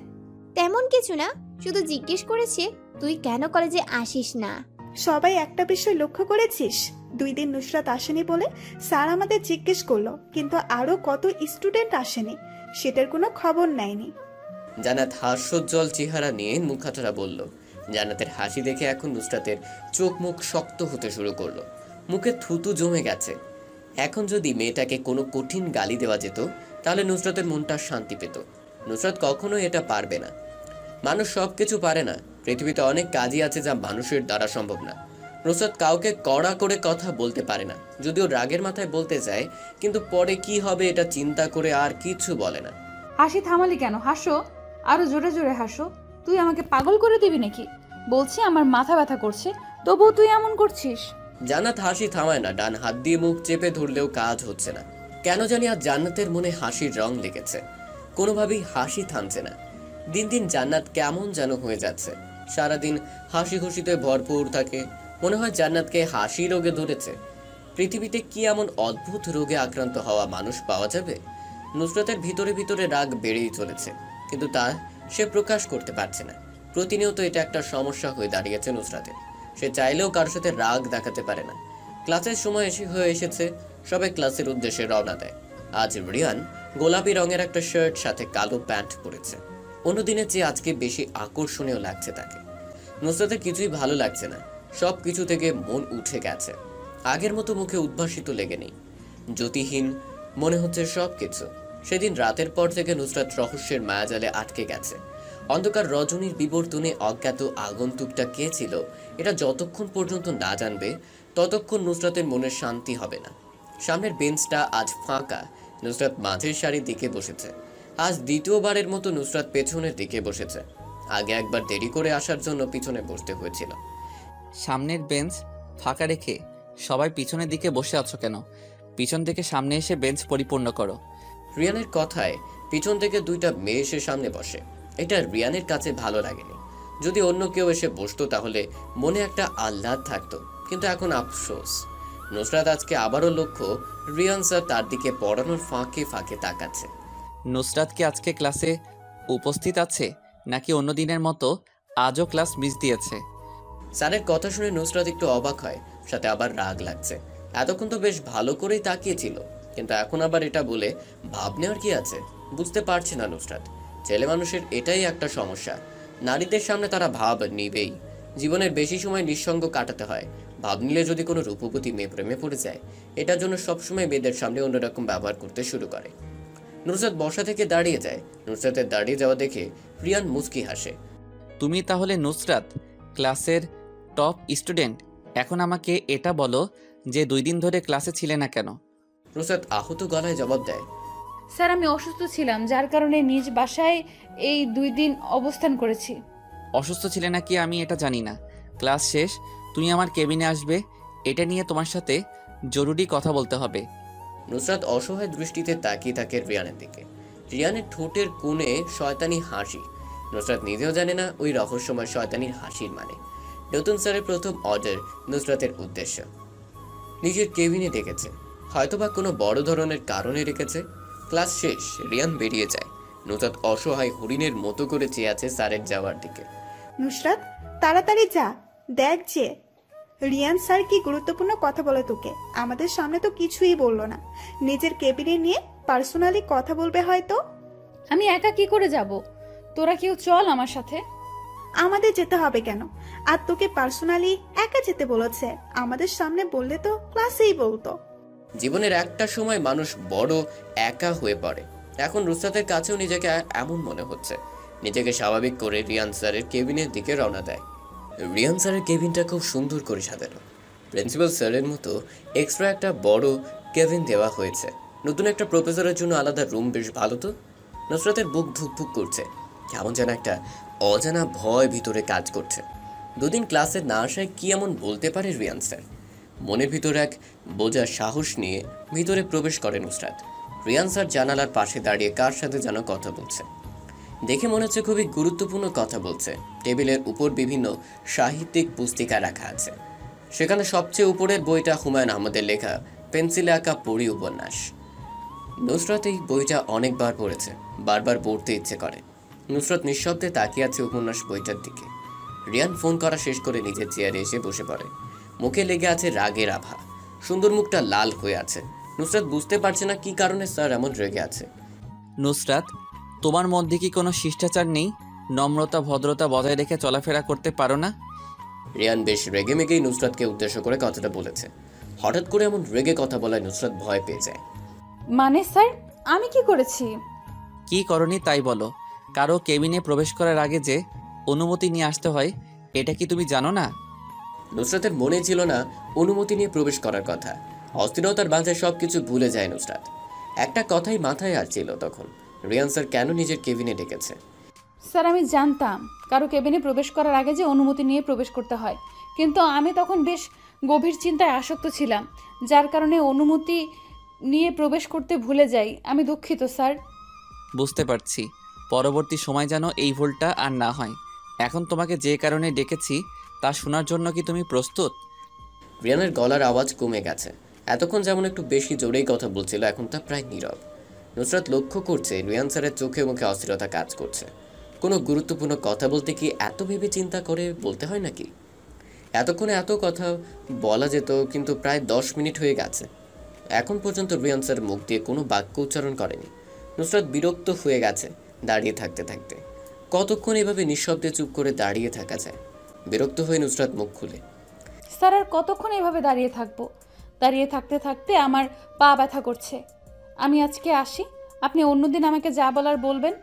তেমন কিছু না, শুধু জিজ্ঞেস করেছে তুই কেন কলেজে আসিস না। সবাই একটা বিষয় লক্ষ্য করেছিস, 2 দিন নুসরাত আসেনি বলে স্যার আমাদের জিজ্ঞেস করলো, কিন্তু আরো কত স্টুডেন্ট আসেনি সেটার কোনো খবর নেয়নি। জান্নাত হাস্যোজ্জ্বল চেহারা নিয়ে মুখাতরা বলল। জান্নাতের হাসি দেখে এখন নুসরাতের চোখ মুখ শক্ত হতে শুরু করলো, মুখে থুতু জমে গেছে। এখন যদি মেয়েটাকে কোনো কঠিন গালি দেওয়া যেত তাহলে নুসরাতের মনটা শান্তি পেত। নুসরাত কখনো এটা পারবে না। মানুষ সব কিছু পারে না। পৃথিবীতে অনেক কাজই আছে যা মানুষের দ্বারা সম্ভব না। নুসরাত কাউকে কড়া করে কথা বলতে পারে না, যদিও রাগের মাথায় বলতে চায়, কিন্তু পরে কি হবে এটা চিন্তা করে আর কিছু বলে না। হাসি থামালি কেন? হাসো, আরো জোরে জোরে হাসো। তুই আমাকে পাগল করে দিবি নাকি? বলছি আমার মাথা ব্যথা করছে, তবুও তুই এমন করছিস। জান্নাত হাসি থামায় না। ডান হাত দিয়ে মুখ চেপে ধরলেও কাজ হচ্ছে না। কেন জানি আজ জান্নাতের মনে হাসির রং লেগেছে, কোনোভাবেই হাসি থামছে না। দিন দিন জান্নাত কেমন যেন হয়ে যাচ্ছে। সারাদিন হাসি খুশিতে ভরপুর থাকে। মনে হয় জান্নাতকে হাসি রোগে ধরেছে। পৃথিবীতে কি এমন অদ্ভুত রোগে আক্রান্ত হওয়া মানুষ পাওয়া যাবে? নুসরাতের ভিতরে ভিতরে রাগ বেড়েই চলেছে, কিন্তু তা সে প্রকাশ করতে পারছে না। প্রতিনিয়ত এটা একটা সমস্যা হয়ে দাঁড়িয়েছে নুসরাতের। সে চাইলেও কারোর সাথে রাগ দেখাতে পারে না। ক্লাসের সময় হয়ে এসেছে, সবাই ক্লাসের উদ্দেশ্যে রওনা দেয়। আজ রিয়ান গোলাপি রঙের একটা শার্ট সাথে কালো প্যান্ট পরেছে। অন্যদিনের চেয়ে আজকে বেশি আকর্ষণীয় লাগছে তাকে। নুসরাতের কিছুই ভালো লাগছে না, সব কিছু থেকে মন উঠে গেছে। আগের মতো মুখে উদ্ভাসিত লেগে নেই, জ্যোতিহীন মনে হচ্ছে সব কিছু। সেদিন রাতের পর থেকে নুসরাত রহস্যের মায়াজালে আটকে গেছে। অন্ধকার রজনীর বিবর্তনে অজ্ঞাত আগন্তুকটা কে ছিল এটা যতক্ষণ পর্যন্ত না জানবে ততক্ষণ নুসরাতের মনের শান্তি হবে না। সামনের বেঞ্চটা আজ ফাঁকা। নুসরাত মাঝের সারির দিকে বসেছে। আজ দ্বিতীয়বারের মতো নুসরাত পেছনের দিকে বসেছে। আগে একবার দেরি করে আসার জন্য পিছনে বসতে হয়েছিল। সামনের বেঞ্চ ফাঁকা রেখে সবাই পিছনের দিকে বসে আছো কেন? পিছন থেকে সামনে এসে বেঞ্চ পরিপূর্ণ করো। রিয়ানের কথায় পিছন থেকে 2টা মেয়ে এসে সামনে বসে। এটা রিয়ানের কাছে ভালো লাগেনি। যদি অন্য কেউ এসে বসতো তাহলে মনে একটা আহ্লাদ থাকতো, কিন্তু এখন আফসোস। নুসরাত আজকে আবারও লক্ষ্য রিয়ান স্যার তার দিকে পড়ানোর ফাঁকে ফাঁকে তাকাচ্ছে। নুসরাত কি আজকে ক্লাসে উপস্থিত আছে নাকি অন্য দিনের মতো আজও ক্লাস মিস দিয়েছে? স্যারের কথা শুনে নুসরাত একটু অবাক হয়, সাথে আবার রাগ লাগছে। এতক্ষণ তো বেশ ভালো করেই তাকিয়েছিল, কিন্তু এখন আবার এটা বলে ভাব নেওয়ার কি আছে? বুঝতে পারছে না নুসরাত। ছেলে মানুষের এটাই একটা সমস্যা, নারীদের সামনে তারা ভাব নিবেই। জীবনের বেশি সময় নিঃসঙ্গ কাটাতে হয়। ভাব নিলে যদি কোনো রূপবতী মেয়ে প্রেমে পড়ে যায়, এটার জন্য সবসময় মেয়েদের সামনে অন্যরকম ব্যবহার করতে শুরু করে। নুসরাত বসা থেকে দাঁড়িয়ে যায়। নুসরাতের দাঁড়িয়ে যাওয়া দেখে রিয়ান মুচকি হাসে। তুমি তাহলে নুসরাত ক্লাসের টপ স্টুডেন্ট। এখন আমাকে এটা বলো যে 2 দিন ধরে ক্লাসে ছিলে না কেন? নুসরাত আহত গলায় জবাব দেয়, স্যার আমি অসুস্থ ছিলাম, যার কারণে নিজ বাসায় এই 2 দিন অবস্থান করেছি। অসুস্থ ছিলে নাকি আমি এটা জানি না। ক্লাস শেষ তুমি আমার কেবিনে আসবে, এটা নিয়ে তোমার সাথে জরুরি কথা বলতে হবে। নুসরাত অসহায় দৃষ্টিতে তাকিয়ে থাকে রিয়ানের দিকে। রিয়ানের ঠোঁটের কোণে শয়তানি হাসি। নুসরাত নিজেও জানে না ওই রহস্যময় শয়তানির হাসির মানে। নতুন স্যারের প্রথম অর্ডার নুসরাতের উদ্দেশ্য। নিজের কেবিনে ডেকেছে, হয়তোবা কোনো বড় ধরনের কারণে রেখেছে। ক্লাস শেষ, রিয়ান বেরিয়ে যায়। নুসরাত অসহায় হরিণের মতো করে চেয়ে আছে স্যারের যাওয়ার দিকে। নুসরাত, তাড়াতাড়ি যা, দেখ যে রিয়ান স্যার কি গুরুত্বপূর্ণ কথা বলে তোকে। আমাদের সামনে তো কিছুই বললো না, নিজের কেবিনে নিয়ে পার্সোনালি কথা বলবে হয়তো। আমি একা কি করে যাব? তোরা কেউ চল আমার সাথে। আমাদের যেতে হবে কেন? আর তোকে পার্সোনালি একা যেতে বলেছে, আমাদের সামনে বললে তো ক্লাসেই বলতো। জীবনের একটা সময় মানুষ বড় একা হয়ে পড়ে। এখন নুসরাতের কাছেও নিজেকে এমন মনে হচ্ছে। নিজেকে স্বাভাবিক করে রিয়ান স্যারের কেবিনের দিকে রওনা দেয়। রিয়ান স্যারের কেবিনটা খুব সুন্দর করে সাজানো। প্রিন্সিপাল স্যারের মতো এক্সট্রা একটা বড় কেবিন দেওয়া হয়েছে। নতুন একটা প্রফেসরের জন্য আলাদা রুম, বেশ ভালো তো। নুসরাতের বুক ধুকধুক করছে, কেমন যেন একটা অজানা ভয় ভিতরে কাজ করছে। দুদিন ক্লাসে না আসায় কি এমন বলতে পারে রিয়ান স্যার? মনের ভিতর এক বোঝা সাহস নিয়ে ভিতরে প্রবেশ করে নুসরাত। রিয়ান স্যার জানালার পাশে দাঁড়িয়ে কার সাথে যেন কথা বলছে। দেখে মনে হচ্ছে খুবই গুরুত্বপূর্ণ কথা বলছে। টেবিলের উপর বিভিন্ন সাহিত্যিক পুস্তিকা রাখা আছে। সেখানে সবচেয়ে উপরের বইটা হুমায়ুন আহমেদের লেখা পেন্সিলে আঁকা পড়ি উপন্যাস। নুসরাত এই বইটা অনেকবার পড়েছে, বারবার পড়তে ইচ্ছে করে। নুসরাত নিঃশব্দে তাকিয়ে আছে উপন্যাস বইটার দিকে। রিয়ান ফোন করা শেষ করে নিজের চেয়ারে এসে বসে পড়ে। মুখে লেগে আছে রাগের আভা, সুন্দর মুখটা লাল হয়ে আছে। নুসরাত বুঝতে পারছে না কি কারণে স্যার এমন রেগে আছে। নুসরাত, তোমার মধ্যে কি কোনো শিষ্টাচার নেই? নম্রতা ভদ্রতা বজায় রেখে চলাফেরা করতে পারো না? রিয়ান বেশ রেগে মেগেই নুসরাতকে উদ্দেশ্য করে কথাটা বলেছে। হঠাৎ করে এমন রেগে কথা বলায় নুসরাত ভয় পেয়ে যায়। মানে স্যার, আমি কি করেছি? কি করনি তাই বলো। কারো কেবিনে প্রবেশ করার আগে যে অনুমতি নিয়ে আসতে হয়, এটা কি তুমি জানো না? নুসরাতের মনে ছিল না অনুমতি নিয়ে প্রবেশ করার কথা। অস্থিরতার বাঁধায় সবকিছু ভুলে যায় নুসরাত। একটা কথাই মাথায় আসছিল তখন, রিয়ান স্যার কেন নিজের কেবিনে ডেকেছে। স্যার, আমি জানতাম কারো কেবিনে প্রবেশ করার আগে যে অনুমতি নিয়ে প্রবেশ করতে হয়, কিন্তু আমি তখন বেশ গভীর চিন্তায় আসক্ত ছিলাম, যার কারণে অনুমতি নিয়ে প্রবেশ করতে ভুলে যাই। আমি দুঃখিত স্যার। বুঝতে পারছি, পরবর্তী সময় যেন এই ভুলটা আর না হয়। এখন তোমাকে যে কারণে ডেকেছি তা শোনার জন্য কি তুমি প্রস্তুত? রিয়ানের গলার আওয়াজ কমে গেছে। এতক্ষণ যেমন একটু বেশি জোরেই কথা বলছিল, এখন তা প্রায় নীরব। নুসরাত লক্ষ্য করছে রিয়ান স্যারের চোখে মুখে অস্থিরতা কাজ করছে। কোনো গুরুত্বপূর্ণ কথা বলতে কি এত ভেবে চিন্তা করে বলতে হয় নাকি? এতক্ষণে এত কথা বলা যেত, কিন্তু প্রায় 10 মিনিট হয়ে গেছে। এখন পর্যন্ত রিয়ান স্যার মুখ দিয়ে কোনো বাক্য উচ্চারণ করেনি। নুসরাত বিরক্ত হয়ে গেছে দাঁড়িয়ে থাকতে থাকতে। কতক্ষণ এভাবে নিঃশব্দে চুপ করে দাঁড়িয়ে থাকা যায়? বিরক্ত হয়ে নুসরাত মুখ খুলে, স্যার, আর কতক্ষণ এভাবে দাঁড়িয়ে থাকবো? দাঁড়িয়ে থাকতে থাকতে আমার পা ব্যথা করছে। আমি আজকে আসি, আপনি অন্যদিন আমাকে যা বলার বলবেন।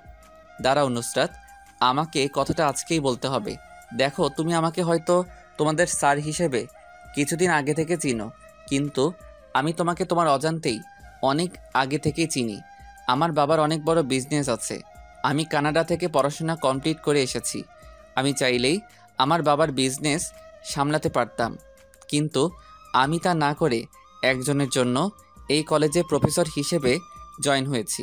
দাঁড়াও নুসরাত, আমাকে কথাটা আজকেই বলতে হবে। দেখো, তুমি আমাকে হয়তো তোমাদের স্যার হিসেবে কিছুদিন আগে থেকে চিনো, কিন্তু আমি তোমাকে তোমার অজান্তেই অনেক আগে থেকেই চিনি। আমার বাবার অনেক বড় বিজনেস আছে। আমি কানাডা থেকে পড়াশোনা কমপ্লিট করে এসেছি। আমি চাইলেই আমার বাবার বিজনেস সামলাতে পারতাম, কিন্তু আমি তা না করে একজনের জন্য এই কলেজে প্রফেসর হিসেবে জয়েন হয়েছি।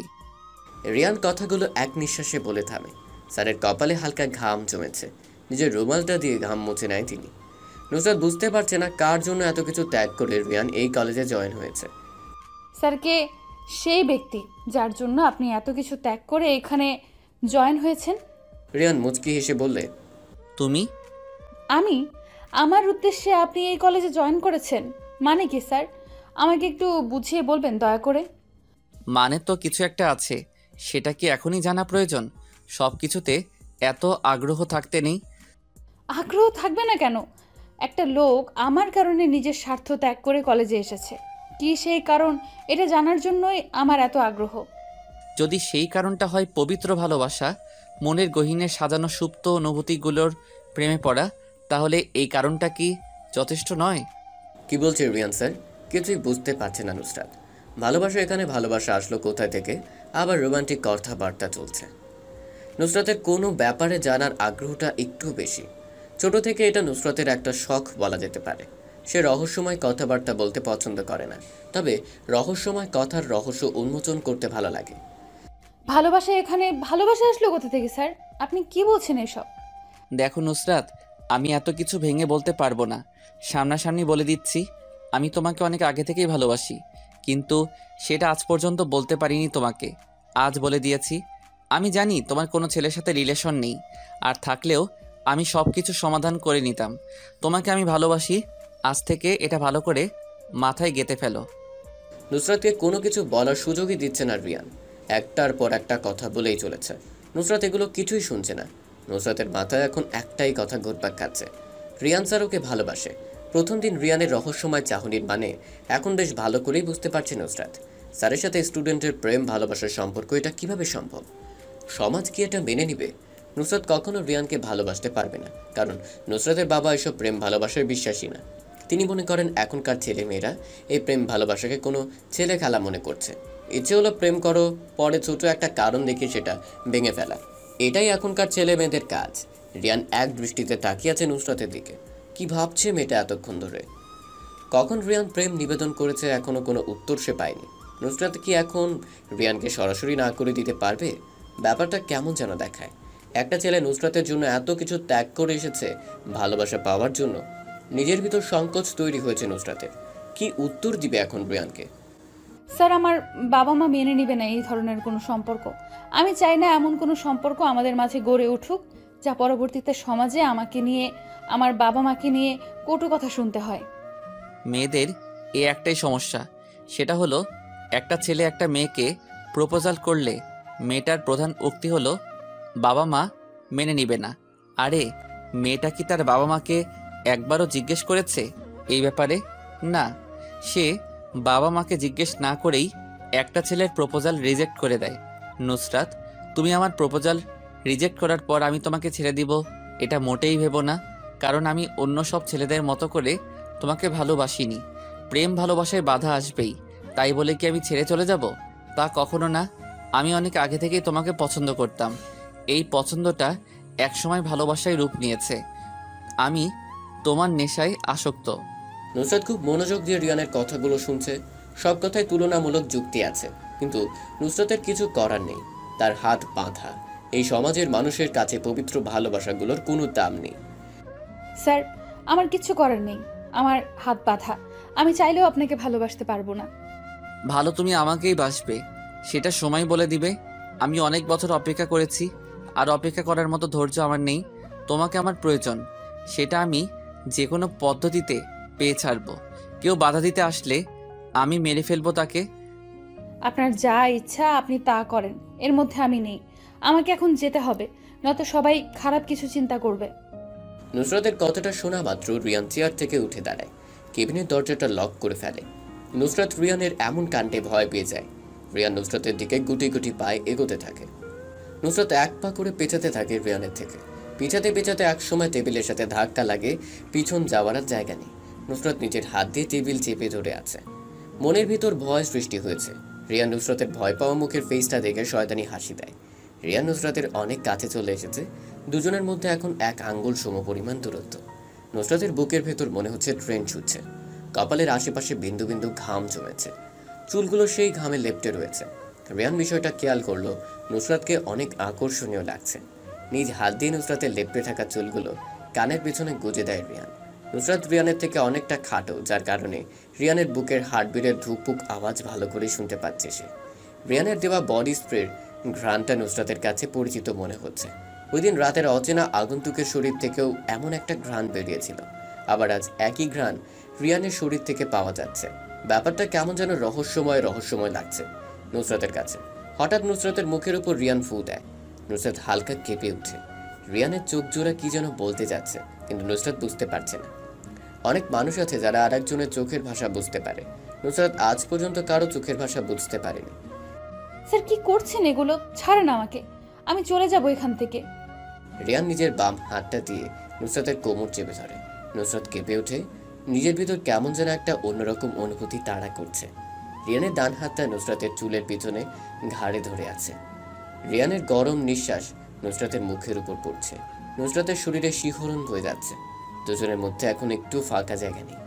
রিয়ান কথাগুলো এক নিঃশ্বাসে বলে থামে। স্যারের কপালে হালকা ঘাম জমেছে। নিজের রুমালটা দিয়ে ঘাম মুছে নেয় তিনি। নুসরাত বুঝতে পারছে না কার জন্য এত কিছু ত্যাগ করে রিয়ান এই কলেজে জয়েন হয়েছে। স্যারকে সেই ব্যক্তি যার জন্য আপনি এত কিছু ত্যাগ করে এখানে জয়েন হয়েছেন। রিয়ান মুচকি হেসে বললে, তুমি? আমি? আমার উদ্দেশ্যে আপনি এই কলেজে জয়েন করেছেন মানে কি স্যার? আমাকে একটু বুঝিয়ে বলবেন দয়া করে। মানে তো কিছু একটা আছে, সেটা কি এখনই জানা প্রয়োজন? সব কিছুতে এত আগ্রহ থাকতে নেই। আগ্রহ থাকবে না কেন? একটা লোক আমার কারণে নিজের স্বার্থ ত্যাগ করে কলেজে এসেছে। কি সেই কারণ, এটা জানার জন্যই আমার এত আগ্রহ। যদি সেই কারণটা হয় পবিত্র ভালোবাসা, মনের গহীনে সাজানো সুপ্ত অনুভূতিগুলোর প্রেমে পড়া, তাহলে এই কারণটা কি যথেষ্ট নয়? কি বলছে রিয়ান স্যার? কিছুই বুঝতে পারছে না নুসরাত। ভালোবাসা এখানে ভালোবাসা আসলো কোথায় থেকে? আবার রোমান্টিক কথাবার্তা চলছে। নুসরাতের কোনো ব্যাপারে জানার আগ্রহটা একটু বেশি। ছোট থেকে এটা নুসরাতের একটা শখ বলা যেতে পারে। সে রহস্যময় কথাবার্তা বলতে পছন্দ করে না, তবে রহস্যময় কথার রহস্য উন্মোচন করতে ভালো লাগে। ভালোবাসা এখানে ভালোবাসা আসলো কোথা থেকে স্যার? আপনি কি বলছেন এসব? দেখো নুসরাত, আমি এত কিছু ভেঙে বলতে পারবো না। সামনাসামনি বলে দিচ্ছি, আমি তোমাকে অনেক আগে থেকেই ভালোবাসি, কিন্তু সেটা আজ পর্যন্ত বলতে পারিনি তোমাকে। আজ বলে দিয়েছি। আমি জানি তোমার কোনো ছেলের সাথে রিলেশন নেই, আর থাকলেও আমি সব কিছু সমাধান করে নিতাম। তোমাকে আমি ভালোবাসি। আজ থেকে এটা ভালো করে মাথায় গেঁথে ফেলো। নুসরাতকে কোনো কিছু বলার সুযোগই দিচ্ছে না রিয়ান। একটার পর একটা কথা বলেই চলেছে। নুসরাত এগুলো কিছুই শুনছে না। নুসরাতের মাথায় এখন একটাই কথা ঘুরপাক খাচ্ছে, রিয়ান স্যার ওকে ভালোবাসে। প্রথম দিন রিয়ানের রহস্যময় চাহনির মানে এখন বেশ ভালো করেই বুঝতে পারছে নুসরাত। স্যারের সাথে স্টুডেন্টের প্রেম ভালোবাসার সম্পর্ক, এটা কিভাবে সম্ভব? সমাজ কি এটা মেনে নিবে? নুসরাত কখনো রিয়ানকে ভালোবাসতে পারবে না, কারণ নুসরাতের বাবা এসব প্রেম ভালোবাসায় বিশ্বাসী না। তিনি মনে করেন এখনকার ছেলে মেয়েরা এই প্রেম ভালোবাসাকে কোনো ছেলে খেলা মনে করছে। ইচ্ছে হলো প্রেম করো, পরে ছোট একটা কারণ দেখে সেটা ভেঙে ফেলা, এটাই এখনকার ছেলে মেয়েদের কাজ। রিয়ান এক দৃষ্টিতে তাকিয়ে আছে নুসরাতের দিকে। কি ভাবছে মেয়েটা এতক্ষণ ধরে? কখন রিয়ান প্রেম নিবেদন করেছে এখনও কোনো উত্তর সে পায়নি। নুসরাত কি এখন রিয়ানকে সরাসরি না করে দিতে পারবে? ব্যাপারটা কেমন যেন দেখায়। একটা ছেলে নুসরাতের জন্য এত কিছু ত্যাগ করে এসেছে ভালোবাসা পাওয়ার জন্য। নিজের ভিতর সংকোচ তৈরি হয়েছে নুসরাতের। কি উত্তর দিবে এখন রিয়ানকে? স্যার, আমার বাবা মা মেনে নেবে না এই ধরনের কোনো সম্পর্ক। আমি চাই না এমন কোনো সম্পর্ক আমাদের মাঝে গড়ে উঠুক যা পরবর্তীতে সমাজে আমাকে নিয়ে, আমার বাবা মাকে নিয়ে কটু কথা শুনতে হয়। মেয়েদের এ একটাই সমস্যা, সেটা হলো একটা ছেলে একটা মেয়েকে প্রপোজাল করলে মেয়েটার প্রধান উক্তি হলো বাবা মা মেনে নিবে না। আরে মেয়েটা কি তার বাবা মাকে একবারও জিজ্ঞেস করেছে এই ব্যাপারে? না, সে বাবা মাকে জিজ্ঞেস না করেই একটা ছেলের প্রপোজাল রিজেক্ট করে দেয়। নুসরাত, তুমি আমার প্রপোজাল রিজেক্ট করার পর আমি তোমাকে ছেড়ে দিব এটা মোটেই ভেবো না, কারণ আমি অন্য সব ছেলেদের মতো করে তোমাকে ভালোবাসিনি। প্রেম ভালোবাসায় বাধা আসবেই, তাই বলে কি আমি ছেড়ে চলে যাব? তা কখনো না। আমি অনেক আগে থেকেই তোমাকে পছন্দ করতাম। এই পছন্দটা একসময় ভালোবাসায় রূপ নিয়েছে। আমি তোমার নেশায় আসক্ত। নুসরাত খুব মনোযোগ দিয়ে রিয়ানের কথাগুলো শুনছে। সব কথায় তুলনামূলক যুক্তি আছে, কিন্তু নুসরাতের কিছু করার নেই। তার হাত বাঁধা। এই সমাজের মানুষের কাছে পবিত্র ভালোবাসাগুলোর কোনো দাম নেই। স্যার, আমার কিছু করার নেই, আমার হাত বাঁধা। আমি চাইলেও আপনাকে ভালোবাসতে পারবো না। ভালো তুমি আমাকেই বাসবে, সেটা সময় বলে দিবে। আমি অনেক বছর অপেক্ষা করেছি, আর অপেক্ষা করার মতো ধৈর্য আমার নেই। তোমাকে আমার প্রয়োজন, সেটা আমি যে কোনো পদ্ধতিতে পেয়ে ছাড়বো। কেউ বাধা দিতে আসলে আমি মেরে ফেলবো তাকে। আপনার যা ইচ্ছা আপনি তা করেন, এর মধ্যে আমি নেই। আমাকে এখন যেতে হবে, নয়তো সবাই খারাপ কিছু চিন্তা করবে। নুসরাতের কথাটা শোনা মাত্র রিয়ান চেয়ার থেকে উঠে দাঁড়ায়, কেবিনের দরজাটা লক করে ফেলে। নুসরাত রিয়ানের এমন কাণ্ডে ভয় পেয়ে যায়। রিয়ান নুসরাতের দিকে গুটি গুটি পায়ে এগোতে থাকে। নুসরাত এক পা করে পেছাতে থাকে রিয়ানের থেকে। পিছাতে পেছাতে একসময় টেবিলের সাথে ধাক্কা লাগে, পিছন যাওয়ার আর জায়গা নেই। নুসরাত নিজের হাত দিয়ে টেবিল চেপে ধরে আছে। মনের ভিতর ভয় সৃষ্টি হয়েছে। রিয়ান নুসরাতের ভয় পাওয়া মুখের ফেসটা দেখে শয়তানি হাসি দেয়। রিয়ান নুসরাতের অনেক কাছে চলে এসেছে। দুজনের মধ্যে এখন এক আঙ্গুল সমপরিমাণ দূরত্ব। নুসরাতের বুকের ভেতর মনে হচ্ছে ট্রেন ছুটছে। কপালের আশেপাশে বিন্দু বিন্দু ঘাম জমেছে। চুলগুলো সেই ঘামে লেপ্টে রয়েছে। রিয়ান বিষয়টা খেয়াল করলো, নুসরাতকে অনেক আকর্ষণীয় লাগছে। নিজ হাত দিয়ে নুসরাতের লেপ্টে থাকা চুলগুলো কানের পেছনে গুজে দেয় রিয়ান। নুসরাত রিয়ানের থেকে অনেকটা খাটো, যার কারণে রিয়ানের বুকের হার্টবিটের ধুকপুক আওয়াজ ভালো করে শুনতে পাচ্ছে সে। রিয়ানের দেওয়া বডি স্প্রের ঘ্রাণটা নুসরাতের কাছে পরিচিত মনে হচ্ছে। ওই দিন রাতের অচেনা আগন্তুকের শরীর থেকেও এমন একটা ঘ্রাণ বেরিয়েছিল। আবার আজ একই ঘ্রাণ রিয়ানের শরীর থেকে পাওয়া যাচ্ছে। ব্যাপারটা কেমন যেন রহস্যময় লাগছে নুসরাতের কাছে। হঠাৎ নুসরাতের মুখের উপর রিয়ান ফু দেয়। নুসরাত হালকা কেঁপে উঠছে। রিয়ানের চোখ জোড়া কি যেন বলতে যাচ্ছে, কিন্তু নুসরাত বুঝতে পারছে না। অনেক মানুষ আছে যারা আরেকজনের চোখের ভাষা বুঝতে পারে। নুসরাত আজ পর্যন্ত কারো চোখের ভাষা বুঝতে পারেনি। স্যার, কি করছেন এগুলো? ছাড়েন আমাকে, আমি চলে যাব এখান থেকে। রিয়ান নিজের বাম হাতটা দিয়ে নুসরাতের কোমর চেপে ধরে। নুসরাত কেঁপে ওঠে। নিজের ভিতর কেমন যেন একটা অন্যরকম অনুভূতি তাড়া করছে। রিয়ানের ডান হাতটা নুসরাতের চুলের পিছনে ঘাড়ে ধরে আছে। রিয়ানের গরম নিঃশ্বাস নুসরাতের মুখের উপর পড়ছে। নুসরাতের শরীরে শিহরণ বয়ে যাচ্ছে। দুজনের মধ্যে এখন একটু ফাঁকা জায়গা নেই।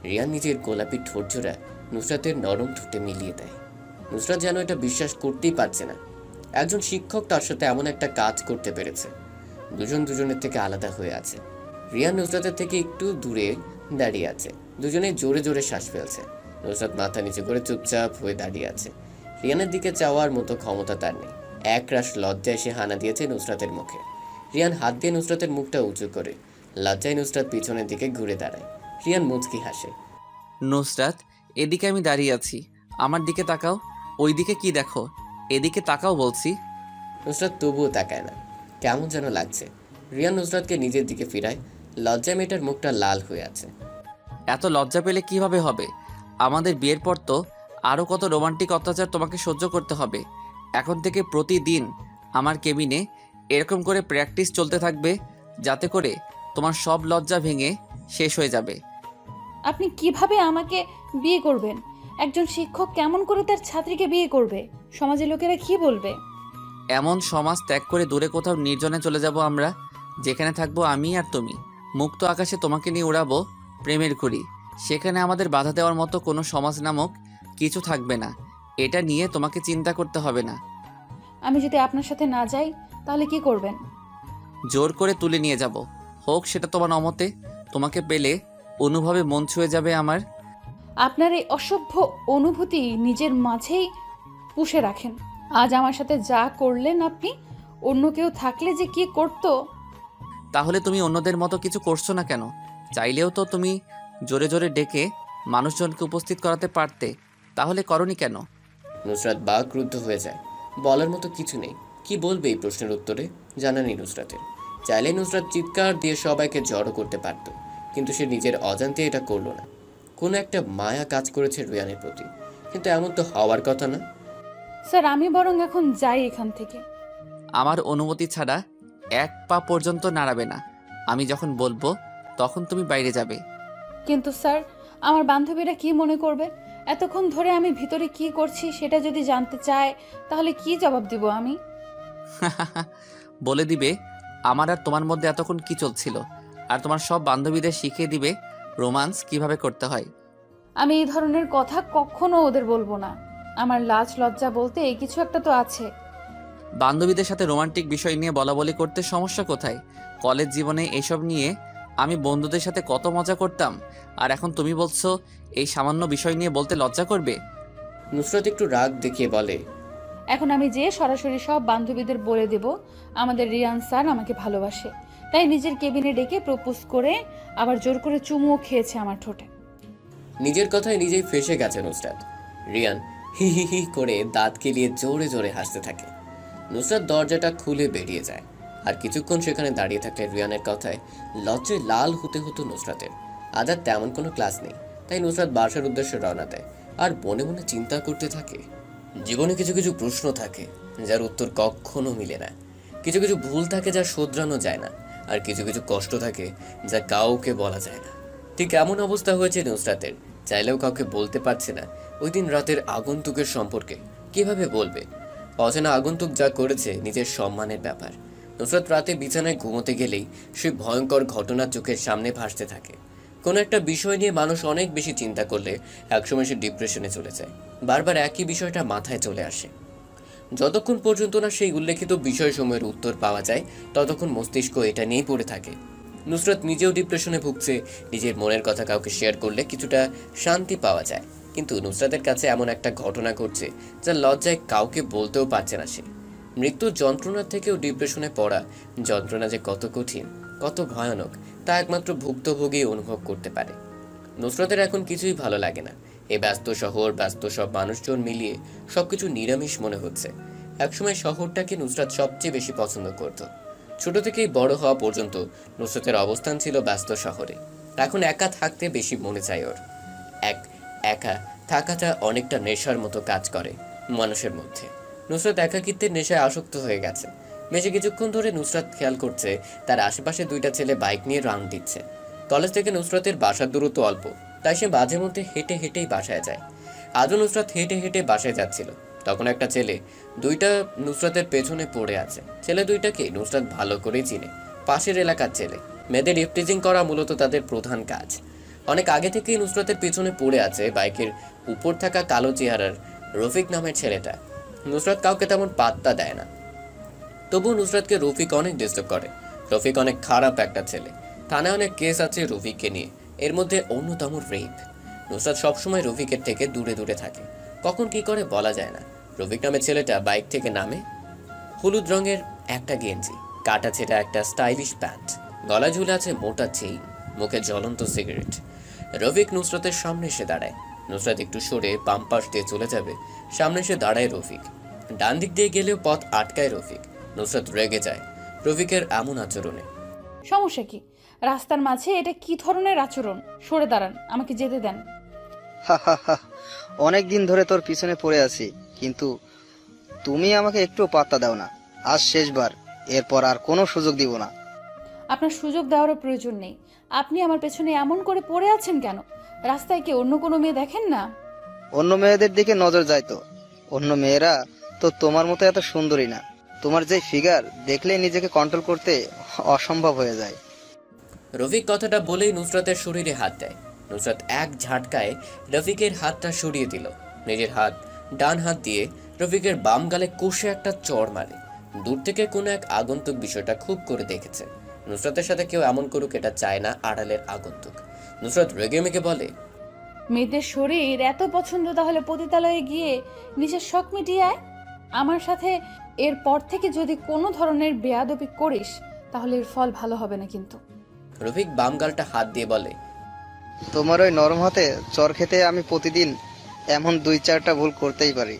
রিয়ান নিজের গোলাপি ঠোঁটজোড়া নুসরাতের নরম ঠোঁটে মিলিয়ে দেয়। নুসরাত যেন এটা বিশ্বাস করতেই পারছে না। একজন শিক্ষক তার সাথে এমন একটা কাজ করতে পেরেছে। দুজন দুজনের থেকে আলাদা হয়ে আছে। রিয়ান নুসরাতের থেকে একটু দূরে দাঁড়িয়ে আছে। দুজনেই জোরে জোরে শ্বাস ফেলছে। নুসরাত মাথা নিচু করে চুপচাপ হয়ে দাঁড়িয়ে আছে। রিয়ানের দিকে চাওয়ার মতো ক্ষমতা তার নেই। একরাশ লজ্জায় সে হানা দিয়েছে নুসরাতের মুখে। রিয়ান হাত দিয়ে নুসরাতের মুখটা উঁচু করে। লজ্জায় নুসরাত পিছনের দিকে ঘুরে দাঁড়ায়। রিয়ান মুচকি হাসে। নুসরাত, এদিকে আমি দাঁড়িয়ে আছি, আমার দিকে তাকাও। ওই দিকে কি দেখো? এদিকে তাকাও বলছি। নুসরাত তবুও তাকায় না। কেমন যেন লাগছে। রিয়ান নুসরাতকে নিজের দিকে ফিরায়। লজ্জায় মেয়েটার মুখটা লাল হয়ে আছে। এত লজ্জা পেলে কিভাবে হবে? আমাদের বিয়ের পর তো আরও কত রোমান্টিক অত্যাচার তোমাকে সহ্য করতে হবে। এখন থেকে প্রতিদিন আমার কেবিনে এরকম করে প্র্যাকটিস চলতে থাকবে, যাতে করে তোমার সব লজ্জা ভেঙে শেষ হয়ে যাবে। আপনি কিভাবে আমাকে বিয়ে করবেন? একজন শিক্ষক কেমন করে তার ছাত্রীকে বিয়ে করবে? সমাজের লোকেরা কি বলবে? এমন সমাজ ত্যাগ করে দূরে কোথাও নির্জনে চলে যাব আমরা, যেখানে থাকবো আমি আর তুমি। মুক্ত আকাশে তোমাকে নিয়ে উড়াবো প্রেমের ঘুড়ি। সেখানে আমাদের বাধা দেওয়ার মতো কোনো সমাজ নামক কিছু থাকবে না। এটা নিয়ে তোমাকে চিন্তা করতে হবে না। আমি যদি আপনার সাথে না যাই তাহলে কি করবেন? জোর করে তুলে নিয়ে যাব, হোক সেটা তোমার অমতে। তোমাকে পেলে অনুভবে মন ছুঁয়ে যাবে আমার। আপনার এই অসভ্য অনুভূতি নিজের মাঝেই পুষে রাখেন। আজ আমার সাথে যা করলেন আপনি, অন্য কেউ থাকলে যে কি করতো। তাহলে তুমি অন্যদের মতো কিছু করছো না কেন? চাইলেও তো তুমি জোরে জোরে ডেকে মানুষজনকে উপস্থিত করাতে পারতে, তাহলে করনি কেন? নুসরাত বাকরুদ্ধ হয়ে যায়। বলার মতো কিছু নেই। কি বলবে এই প্রশ্নের উত্তরে জানা নেই নুসরাতের। চাইলে নুসরাত চিৎকার দিয়ে সবাইকে জড়ো করতে পারত, কিন্তু সে নিজের অজান্তে এটা করলো না। কোনো একটা মায়া কাজ করেছে রিয়ানের প্রতি, কিন্তু এমন তো হওয়ার কথা না। স্যার, আমি বরং এখন যাই এখান থেকে। আমার অনুমতি ছাড়া এক পা পর্যন্ত নাড়াবে না। আমি যখন বলবো তখন তুমি বাইরে যাবে। কিন্তু স্যার, আমার বান্ধবীরা কি মনে করবে? এতক্ষণ ধরে আমি ভিতরে কি করছি সেটা যদি জানতে চায়, তাহলে কি জবাব দিব আমি? বলে দিবে আমার আর তোমার মধ্যে এতক্ষণ কি চলছিল, আর তোমার সব বান্ধবীদের শিখিয়ে দিবে রোমান্স কিভাবে করতে হয়। আমি এই ধরনের কথা কখনো ওদের বলবো না। আমার লাজ লজ্জা বলতে এই কিছু একটা তো আছে। বান্ধবীদের সাথে রোমান্টিক বিষয় নিয়ে বলা বলি করতে সমস্যা কোথায়? কলেজ জীবনে এইসব নিয়ে আমি বন্ধুদের সাথে কত মজা করতাম, আর এখন তুমি বলছো এই সামান্য বিষয় নিয়ে বলতে লজ্জা করবে? নুসরাত একটু রাগ দেখিয়ে বলে, এখন আমি যে সরাসরি সব বান্ধবীদের বলে দেব আমাদের রিয়ান স্যার আমাকে ভালোবাসে, তাই নিজের কেবিনে ডেকে প্রপোজ করে আবার জোর করে চুমুও খেয়েছে আমার ঠোঁটে। নিজের কথায় নিজেই ফেঁসে গেছে নুসরাত। রিয়ান হি হি হি করে দাঁত কেলিয়ে জোরে জোরে হাসতে থাকে। নুসরাত দরজাটা খুলে বেরিয়ে যায়। আর কিছুক্ষণ সেখানে দাঁড়িয়ে থাকলে রিয়ানের কথায় লজ্জায় লাল হতে হতো নুসরাতের। আজ আর তেমন কোনো ক্লাস নেই, তাই নুসরাত বাসার উদ্দেশ্যে রওনা দেয়। আর মনে মনে চিন্তা করতে থাকে, জীবনে কিছু কিছু প্রশ্ন থাকে যার উত্তর কখনো মিলে না। কিছু কিছু ভুল থাকে যা শোধরানো যায় না, আর কিছু কিছু কষ্ট থাকে যা কাউকে বলা যায় না। ঠিক এমন অবস্থা হয়েছে নুসরাতের। চাইলেও কাউকে বলতে পারছে না ওই দিন রাতের আগন্তুকের সম্পর্কে। কিভাবে বলবে? অচেনা আগন্তুক যা করেছে নিজের সম্মানের ব্যাপার। নুসরাত রাতে বিছানায় ঘুমোতে গেলেই সে ভয়ঙ্কর ঘটনা চোখের সামনে ভাসতে থাকে। কোনো একটা বিষয় নিয়ে মানুষ অনেক বেশি চিন্তা করলে একসময় সে ডিপ্রেশনে চলে যায়। বারবার একই বিষয়টা মাথায় চলে আসে। যতক্ষণ পর্যন্ত না সেই উল্লেখিত বিষয়সমূহের উত্তর পাওয়া যায়, ততক্ষণ মস্তিষ্ক এটা নিয়েই পড়ে থাকে। নুসরাত নিজেও ডিপ্রেশনে ভুগছে। নিজের মনের কথা কাউকে শেয়ার করলে কিছুটা শান্তি পাওয়া যায়, কিন্তু নুসরাতের কাছে এমন একটা ঘটনা ঘটছে যা লজ্জায় কাউকে বলতেও পারছে না সে। মৃত্যুর যন্ত্রণার থেকেও ডিপ্রেশনে পড়া যন্ত্রণা যে কত কঠিন, কত ভয়ানক, তা একমাত্র ভুক্তভোগী অনুভব করতে পারে। নুসরাতের এখন কিছুই ভালো লাগে না। এই ব্যস্ত শহর, ব্যস্ত সব মানুষজন মিলিয়ে সবকিছু নিরামিষ মনে হচ্ছে। একসময় শহরটাকে নুসরাত সবচেয়ে বেশি পছন্দ করত। ছোট থেকেই বড় হওয়া পর্যন্ত নুসরাতের অবস্থান ছিল ব্যস্ত শহরে। এখন একা থাকতে বেশি মনে চায় ওর। একা থাকাটা অনেকটা নেশার মতো কাজ করে মানুষের মধ্যে। নুসরাত একাকিত্বের নেশায় আসক্ত হয়ে গেছে। বেশি কিছুক্ষণ ধরে নুসরাত খেয়াল করছে তার আশেপাশে দুইটা ছেলে বাইক নিয়ে রাউন্ড দিচ্ছে। কলেজ থেকে নুসরাতের বাসার দূরত্ব অল্প, তাই সে মাঝে মধ্যে হেঁটে হেঁটেই বাসায় যায়। আজও নুসরাত হেঁটে হেঁটে বাসায় যাচ্ছিল, তখন একটা ছেলে দুইটা নুসরাতের পেছনে পড়ে আছে। ছেলে দুইটাকে নুসরাত ভালো করেই চিনে, পাশের এলাকার ছেলে। মেয়েদের ইফটিজিং করা মূলত তাদের প্রধান কাজ। অনেক আগে থেকেই নুসরাতের পেছনে পড়ে আছে বাইকের উপর থাকা কালো চেহারার রফিক নামের ছেলেটা। নুসরাত কাউকে তেমন পাত্তা দেয় না। তবুও নুসরাতকে রফিক অনেক ডিস্টার্ব করে। রফিক অনেক খারাপ একটা ছেলে, থানায় অনেক কেস আছে রফিককে নিয়ে, এর মধ্যে অন্যতম রেপ। নুসরাত সবসময় রফিকের থেকে দূরে দূরে থাকে, কখন কি করে বলা যায় না। রফিক নামে ছেলেটা বাইক থেকে নামে, হলুদ রঙের একটা গেঞ্জি, কাটা ছেঁড়া একটা স্টাইলিশ প্যান্ট, গলায় ঝুলে আছে মোটা চেইন, মুখে জ্বলন্ত সিগারেট। রফিক নুসরাতের সামনে এসে দাঁড়ায়। নুসরাত একটু সরে বাম পাশ দিয়ে চলে যাবে, সামনে এসে দাঁড়ায় রফিক। ডান দিক দিয়ে গেলেও পথ আটকায় রফিক। নুসরাত রেগে যায় রফিকের এমন আচরণে। সমস্যা কি? রাস্তার মাঝে এটা কি ধরনের আচরণ? সরে দাঁড়ান, আমাকে যেতে দেন। অনেক দিন ধরে তোর পিছনে পড়ে আছি, কিন্তু তুমি আমাকে একটু পাত্তা দাও না। আজ শেষবার, এরপর আর কোনো সুযোগ দিব না। আপনার সুযোগ দেওয়ারও প্রয়োজন নেই। আপনি আমার পেছনে এমন করে পড়ে আছেন কেন? রাস্তায় কি অন্য কোনো মেয়ে দেখেন না? অন্য মেয়েদের দিকে নজর যায় তো? অন্য মেয়েরা তো তোমার মতো এত সুন্দরী না। তোমার যে ফিগার দেখলেই নিজেকে কন্ট্রোল করতে অসম্ভব হয়ে যায়। রফিক কথাটা বলেই নুসরাতের শরীরে হাত দেয়। নুসরাত এক ঝাটকায় রফিকের হাতটা সরিয়ে দিল। নিজের হাত ডান হাত দিয়ে রফিকের বাম গালে কষে একটা চড় মারে। দূর থেকে কোনো এক আগন্তুক বিষয়টা খুব করে দেখেছে। নুসরাতের সাথে কেউ এমন করুক এটা চায় না আড়ালের আগন্তুক। নুসরাত রেগে মেগে বলে, মেয়েদের শরীর এত পছন্দ, তাহলে পতিতালয়ে গিয়ে নিজের শখ মিটিয়ে আয়। আমার সাথে এরপর থেকে যদি কোনো ধরনের বেয়াদবি করিস তাহলে এর ফল ভালো হবে না কিন্তু। রফিক বাম গালটা হাত দিয়ে বলে, তোমার ওই নরম হাতে চর খেতে আমি প্রতিদিন এমন 2-4টা ভুল করতেই পারি।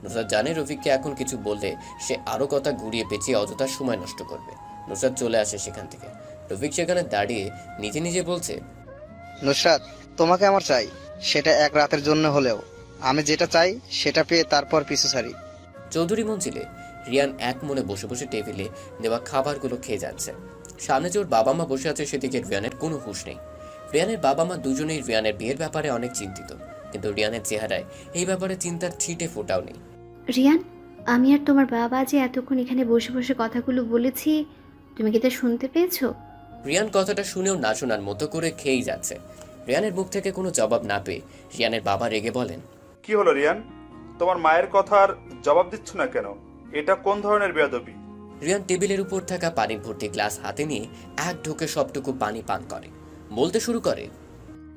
নুসরাত জানে রফিককে এখন কিছু বললে সে আরো কথা ঘুরিয়ে পেঁচিয়ে অযথা সময় নষ্ট করবে। নুসরাত চলে আসে সেখান থেকে। রফিক সেখানে দাঁড়িয়ে নিজে নিজে বলছে, নুসরাত, তোমাকে আমার চাই, সেটা এক রাতের জন্য হলেও। আমি যেটা চাই সেটা পেয়ে তারপর পিছু ছাড়ি। চৌধুরী মঞ্জিলে রিয়ান এক মনে বসে বসে টেবিলে দেওয়া খাবারগুলো খেয়ে যাচ্ছে। সামনে যে ওর বাবা মা বসে আছে সেদিকে রিয়ানের কোনো হুঁশ নেই। রিয়ানের বাবা মা দুজনেই রিয়ানের বিয়ের ব্যাপারে অনেক চিন্তিত, কিন্তু রিয়ানের চেহারায় এই ব্যাপারে চিন্তার ছিটে ফোটাও নেই। রিয়ান, আমি আর তোমার বাবা যে এতক্ষণ এখানে বসে বসে কথাগুলো বলেছি, তুমি কি তা শুনতে পেয়েছো? রিয়ান কথাটা শুনেও না শোনার মতো করে খেয়েই যাচ্ছে। রিয়ানের মুখ থেকে কোনো জবাব না পেয়ে রিয়ানের বাবা রেগে বলেন, কি হলো রিয়ান, তোমার মায়ের কথার জবাব দিচ্ছ না কেন? এটা কোন ধরনের বেয়াদবি? রিয়ান টেবিলের উপর থাকা পানির ভর্তি গ্লাস হাতে নিয়ে এক ঢোকে সবটুকু পানি পান করে। বলতে শুরু করে,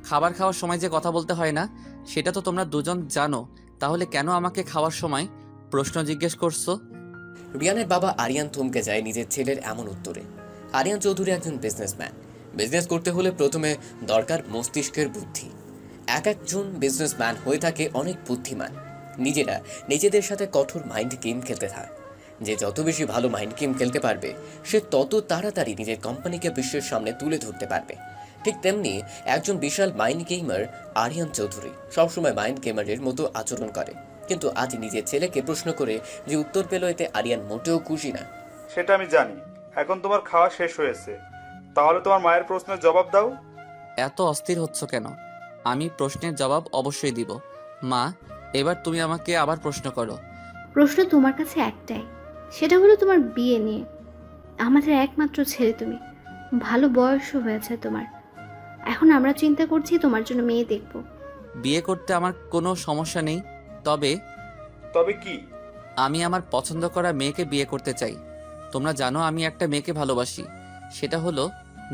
খাবার খাওয়ার সময় যে কথা বলতে হয় না সেটা তো তোমরা দুজন জানো, তাহলে কেন আমাকে খাওয়ার সময় প্রশ্ন জিজ্ঞেস করছো? রিয়ানের বাবা আরিয়ান থমকে যায় নিজের ছেলের এমন উত্তরে। আরিয়ান চৌধুরী একজন বিজনেসম্যান। বিজনেস করতে হলে প্রথমে দরকার মস্তিষ্কের বুদ্ধি। একজন বিজনেসম্যান হয়ে থাকে অনেক বুদ্ধিমান। নিজেরা নিজেদের সাথে কঠোর মাইন্ড গেম খেলতে থাকে। যে যত বেশি ভালো মাইন্ড গেম খেলতে পারবে সে তত তাড়াতাড়ি নিজের কোম্পানিকে বিশ্বের সামনে তুলে ধরতে পারবে। ঠিক তেমনি একজন বিশাল মাইন্ড গেমার আরিয়ান চৌধুরী সবসময় মাইন্ড গেমারের মতো আচরণ করে, কিন্তু আজ নিজের ছেলেকে প্রশ্ন করে যে উত্তর পেল এতে আরিয়ান মোটেও খুশি না। সেটা আমি জানি। এখন তোমার খাওয়া শেষ হয়েছে, তাহলে তোমার মায়ের প্রশ্নের জবাব দাও। এত অস্থির হচ্ছ কেন? আমি প্রশ্নের জবাব অবশ্যই দিব। মা, এবার তুমি আমাকে আবার প্রশ্ন করো। প্রশ্ন তোমার কাছে একটাই, সেটা হলো তোমার বিয়ে নিয়ে। আমাদের একমাত্র ছেলে তুমি, ভালো বয়সও হয়েছে তোমার। এখন আমরা চিন্তা করছি তোমার জন্য মেয়ে দেখব। বিয়ে করতে আমার কোনো সমস্যা নেই, তবে তবে কি? আমি আমার পছন্দ করা মেয়েকে বিয়ে করতে চাই। তোমরা জানো আমি একটা মেয়েকে ভালোবাসি, সেটা হলো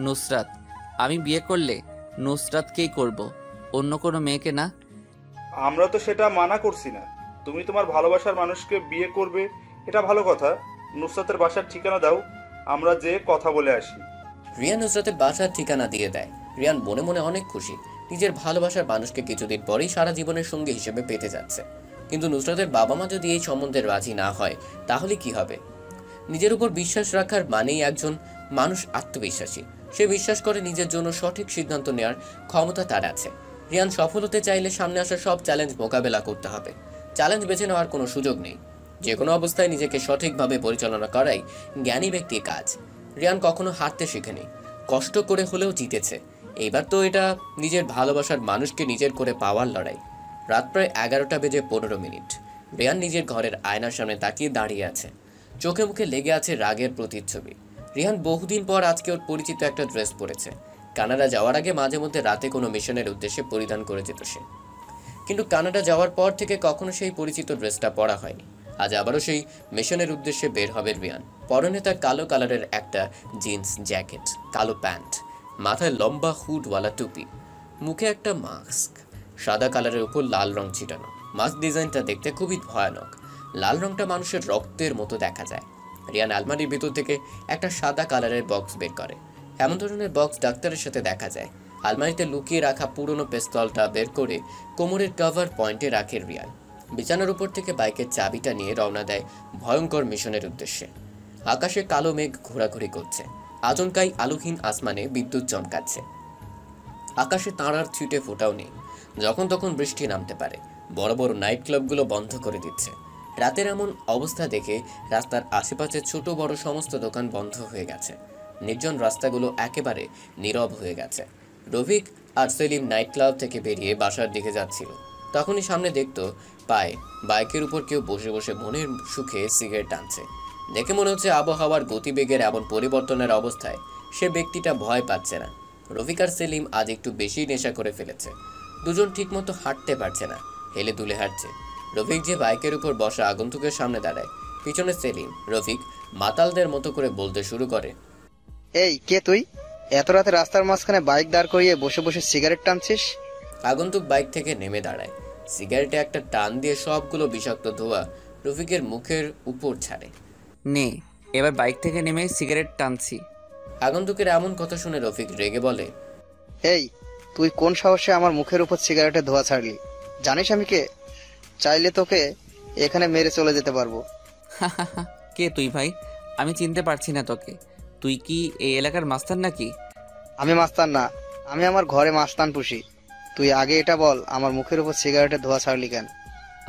নুসরাত। আমি বিয়ে করলে নুসরাতকেই করব, অন্য কোনো মেয়েকে না। আমরা তো সেটা মানা করছি না। তুমি তোমার ভালোবাসার মানুষকে বিয়ে করবে, এটা ভালো কথা। নুসরাতের বাসার ঠিকানা দাও, আমরা যে কথা বলে আসি। রিয়ান নুসরাতের বাসার ঠিকানা দিয়ে দেয়। রিয়ান মনে মনে অনেক খুশি, নিজের ভালোবাসার মানুষকে কিছুদিন পরেই সারা জীবনের সঙ্গী হিসেবে পেতে যাচ্ছে। কিন্তু নুসরাতের বাবা মা যদি এই সম্বন্ধে রাজি না হয় তাহলে কি হবে? নিজের উপর বিশ্বাস রাখার মানেই একজন মানুষ আত্মবিশ্বাসী। সে বিশ্বাস করে নিজের জন্য সঠিক সিদ্ধান্ত নেওয়ার ক্ষমতা তার আছে। রিয়ান সফল হতে চাইলে সামনে আসা সব চ্যালেঞ্জ মোকাবেলা করতে হবে। চ্যালেঞ্জ বেছে নেওয়ার কোনো সুযোগ নেই। যে কোনো অবস্থায় নিজেকে সঠিকভাবে পরিচালনা করাই জ্ঞানী ব্যক্তির কাজ। রিয়ান কখনো হারতে শেখেনি, কষ্ট করে হলেও জিতেছে। এইবার তো এটা নিজের ভালোবাসার মানুষকে নিজের করে পাওয়ার লড়াই। রাত প্রায় 11:15। রিয়ান নিজের ঘরের আয়নার সামনে তাকিয়ে দাঁড়িয়ে আছে। চোখে মুখে লেগে আছে রাগের প্রতিচ্ছবি। রিহান বহুদিন পর আজকে ওর পরিচিত একটা ড্রেস পরেছে। কানাডা যাওয়ার আগে মাঝে মধ্যে রাতে কোনো মিশনের উদ্দেশ্যে পরিধান করে যেত সে। কিন্তু কানাডা যাওয়ার পর থেকে কখনো সেই পরিচিত ড্রেসটা পরা হয়নি। আজ আবারও সেই মিশনের উদ্দেশ্যে বের হবে রিয়ান। পরনে তার কালো কালারের একটা জিন্স জ্যাকেট, কালো প্যান্ট, মাথায় লম্বা হুডওয়ালা টুপি, মুখে একটা মাস্ক, সাদা কালারের উপর লাল রং ছিটানো। মাস্ক ডিজাইনটা দেখতে খুবই ভয়ানক। লাল রংটা মানুষের রক্তের মতো দেখা যায়। রিয়ান আলমারির ভিতর থেকে একটা সাদা কালারের বক্স বের করে। এমন ধরনের বক্স ডাক্তারের সাথে দেখা যায়। আলমারিতে লুকিয়ে রাখা পুরনো পিস্তলটা বের করে কোমরের কভার পয়েন্টে রাখে রিয়ান। বিছানার উপর থেকে বাইকের চাবিটা নিয়ে রওনা দেয় ভয়ঙ্কর মিশনের উদ্দেশ্যে। আকাশে কালো মেঘ ঘোরাঘুরি করছে। আচমকাই আলোহীন আসমানে বিদ্যুৎ চমকাচ্ছে। আকাশে তারার ছিটে ফোটাও নেই। যখন তখন বৃষ্টি নামতে পারে। বড় বড় নাইট ক্লাবগুলো বন্ধ করে দিচ্ছে। রাতের এমন অবস্থা দেখে রাস্তার আশেপাশে ছোট বড় সমস্ত দোকান বন্ধ হয়ে গেছে। নির্জন রাস্তাগুলো একেবারে নীরব হয়ে গেছে। রফিক আর সেলিম নাইট ক্লাব থেকে বেরিয়ে বাসার দিকে যাচ্ছিল। তখনই সামনে দেখতো পায়ে বাইকের উপর কেউ বসে বসে মনের সুখে সিগারেট টানছে। দেখে মনে হচ্ছে আবহাওয়ার গতিবেগের এমন পরিবর্তনের অবস্থায় সে ব্যক্তিটা ভয় পাচ্ছে না। রফিক আর সেলিম আজ একটু বেশি নেশা করে ফেলেছে। দুজন ঠিকমতো হাঁটতে পারছে না, হেলে দুলে হাঁটছে। রফিক যে বাইকের উপর বসা আগন্তুকের সামনে দাঁড়ায়, পিছনে সেলিম। রফিক মাতালদের মতো করে বলতে শুরু করে, এই কে তুই? এত রাতে রাস্তার মাঝখানে বাইক দাঁড় করিয়ে বসে বসে সিগারেট টানছিস? আগন্তুক বাইক থেকে নেমে দাঁড়ায়। সিগারেটে একটা টান দিয়ে সবগুলো বিষাক্ত ধোঁয়া রফিকের মুখের উপর ছাড়ে। নে, এবার বাইক থেকে নেমে সিগারেট টানছি। আগন্তুকের এমন কথা শুনে রফিক রেগে বলে, এই তুই কোন সাহসে আমার মুখের উপর সিগারেটের ধোঁয়া ছাড়লি? জানিস আমি কে? চাইলে তোকে এখানে মেরে চলে যেতে পারবো। কে তুই ভাই? আমি চিনতে পারছি না তোকে। তুই কি এই এলাকার মাস্তান নাকি? আমি মাস্তান না, আমি আমার ঘরে মাস্তান পুষি। তুই আগে এটা বল, আমার মুখের উপর সিগারেটের ধোঁয়া ছাড়লি কেন?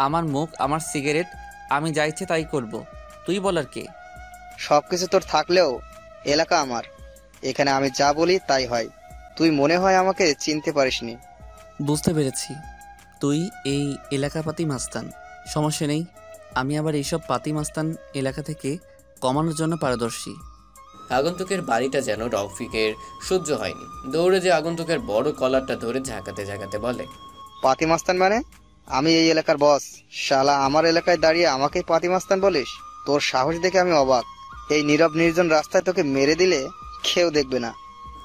আমার মুখ, আমার সিগারেট, আমি যা ইচ্ছে তাই করব। তুই বলার কে? সবকিছু তোর থাকলেও এলাকা আমার। এখানে আমি যা বলি তাই হয়। তুই মনে হয় আমাকে চিনতে পারিসনি। বুঝতে পেরেছি, তুই এই এলাকা পাতি মাস্তান। সমস্যা নেই, আমি আবার এইসব পাতি মাস্তান এলাকা থেকে কমানোর জন্য পারদর্শী। আগন্তুকের বাড়িটা যেন রফিকের সহ্য হয়নি। দৌড়ে যে আগন্তুকের বড় কলারটা ধরে ঝাঁকাতে ঝাঁকাতে বলে, পাতি মাস্তান মানে? আমি এই এলাকার বস। শালা আমার এলাকায় দাঁড়িয়ে আমাকেই পাতি মাস্তান বলিস? তোর সাহস দেখে আমি অবাক। এই নীরব নির্জন রাস্তায় তোকে মেরে দিলে কেউ দেখবে না।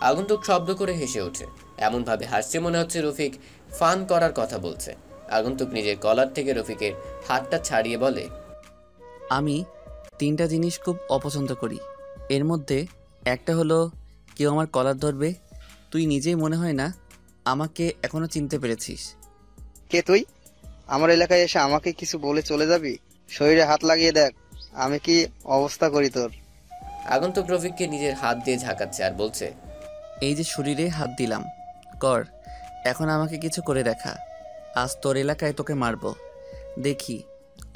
আগন্তুক শব্দ করে হেসে ওঠে। এমন ভাবে হাসছে মনে হচ্ছে রফিক ফান করার কথা বলছে। আগন্তুক নিজের কলার থেকে রফিকের হাতটা ছাড়িয়ে বলে, আমি 3টা জিনিস খুব অপছন্দ করি। এর মধ্যে একটা হলো কেউ আমার কলার ধরবে। তুই নিজেই মনে হয় না আমাকে এখনো চিনতে পেরেছিস। কে তুই? আমার এলাকায় এসে আমাকে কিছু বলে চলে যাবি? শরীরে হাত লাগিয়ে দেখ আমি কি অবস্থা করি তোর। আগন্তুক রফিককে নিজের হাত দিয়ে ঝাঁকাচ্ছে আর বলছে, এই যে শরীরে হাত দিলাম, কর। এখন আমাকে কিছু করে দেখা। আজ তোর এলাকায় তোকে মারবো, দেখি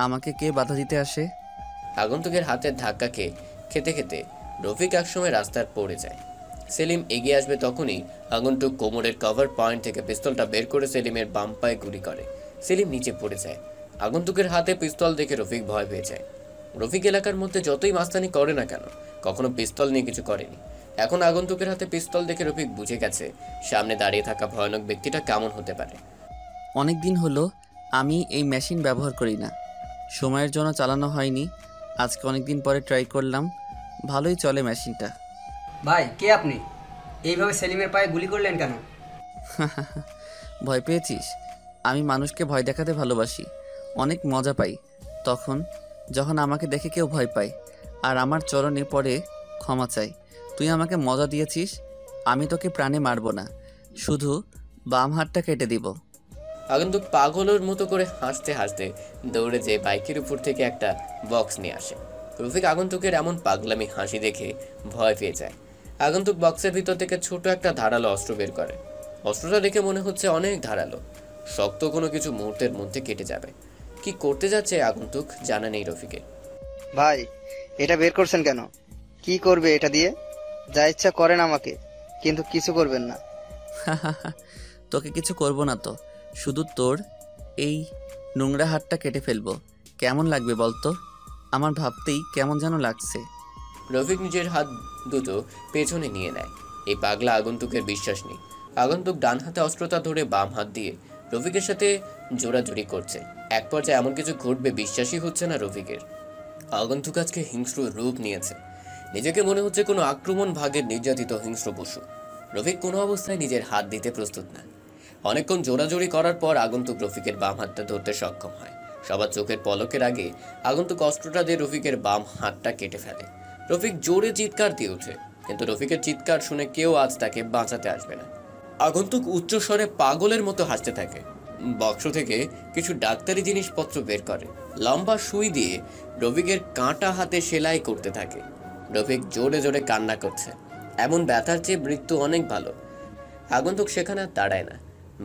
আমাকে কে বাধা দিতে আসে। আগন্তুকের হাতের ধাক্কা খেতে খেতে রফিক একসময় রাস্তার পড়ে যায়। সেলিম এগিয়ে আসবে তখনই আগন্তুক কোমরের কভার পয়েন্ট থেকে পিস্তলটা বের করে সেলিমের বাম পায়ে গুলি করে। সেলিম নিচে পড়ে যায়। আগন্তুকের হাতে পিস্তল দেখে রফিক ভয় পেয়ে যায়। রফিক এলাকার মধ্যে যতই মাস্তানি করে না কেন, কখনো পিস্তল নিয়ে কিছু করেনি। এখন আগন্তুকের হাতে পিস্তল দেখে রফিক বুঝে গেছে সামনে দাঁড়িয়ে থাকা ভয়ানক ব্যক্তিটা কেমন হতে পারে। অনেক দিন হলো আমি এই মেশিন ব্যবহার করি না, সময়ের জন্য চালানো হয়নি। আজকে অনেক দিন পরে ট্রাই করলাম, ভালোই চলে মেশিনটা। ভাই, কে আপনি? এইভাবে সেলিমের পায়ে গুলি করলেন কেন? ভয় পেয়েছিস? আমি মানুষকে ভয় দেখাতে ভালোবাসি, অনেক মজা পাই তখন যখন আমাকে দেখে কেউ ভয় পায় আর আমার চরণে পড়ে ক্ষমা চাই। তুই আমাকে মজা দিয়েছিস, আমি তোকে প্রাণে মারব না, শুধু বাম হাতটা কেটে দিব। আগন্তুক পাগলের মতো করে হাসতে হাসতে দৌড়ে যেয়ে বাইকের উপর থেকে একটা বক্স নিয়ে আসে। রফিক আগন্তুকের এমন পাগলামি হাসি দেখে ভয় পেয়ে যায়। আগন্তুক বক্সের ভিতর থেকে ছোট একটা ধারালো অস্ত্র বের করে। অস্ত্রটা দেখে মনে হচ্ছে অনেক ধারালো, শক্ত কোনো কিছু মুহূর্তের মধ্যে কেটে যাবে। কি করতে যাচ্ছে আগন্তুক জানা নেই রফিকের। ভাই, এটা বের করছেন কেন? কি করবে এটা দিয়ে? যা ইচ্ছা করেন আমাকে, কিন্তু কিছু করবেন না। তোকে কিছু করব না তো, শুধু তোর এই নোংরা হাতটা কেটে ফেলবো। কেমন লাগবে বলতো? আমার ভাবতেই কেমন যেন লাগছে। রফিক নিজের হাত দুটো পেছনে নিয়ে নেয়। এই পাগলা আগন্তুকের বিশ্বাস নেই। আগন্তুক ডান হাতে অস্ত্রটা ধরে বাম হাত দিয়ে রফিকের সাথে জোরাজুরি করছে। এক পর্যায়ে এমন কিছু ঘটবে বিশ্বাসই হচ্ছে না রফিকের। আগন্তুক আজকে হিংস্র রূপ নিয়েছে। নিজেকে মনে হচ্ছে কোনো আক্রমণ ভাগের নির্যাতিত হিংস্র পশু। রফিক কোনো অবস্থায় নিজের হাত দিতে প্রস্তুত না। অনেকক্ষণ জোরাজোরি করার পর আগন্তুক রফিকের বাম হাতটা ধরতে সক্ষম হয়। সবার চোখের পলকের আগে আগন্তুক অস্ত্রটা দিয়ে রফিকের বাম হাতটা কেটে ফেলে। রফিক জোরে চিৎকার দিয়ে ওঠে, কিন্তু রফিকের চিৎকার শুনে কেউ আজ তাকে বাঁচাতে আসবে না। আগন্তুক উচ্চস্বরে পাগলের মতো হাসতে থাকে। বক্স থেকে কিছু ডাক্তারি জিনিসপত্র বের করে। লম্বা সুই দিয়ে রফিকের কাঁটা হাতে সেলাই করতে থাকে। রফিক জোরে জোরে কান্না করছে। এমন ব্যথার চেয়ে মৃত্যু অনেক ভালো। আগন্তুক সেখানে আর দাঁড়ায় না,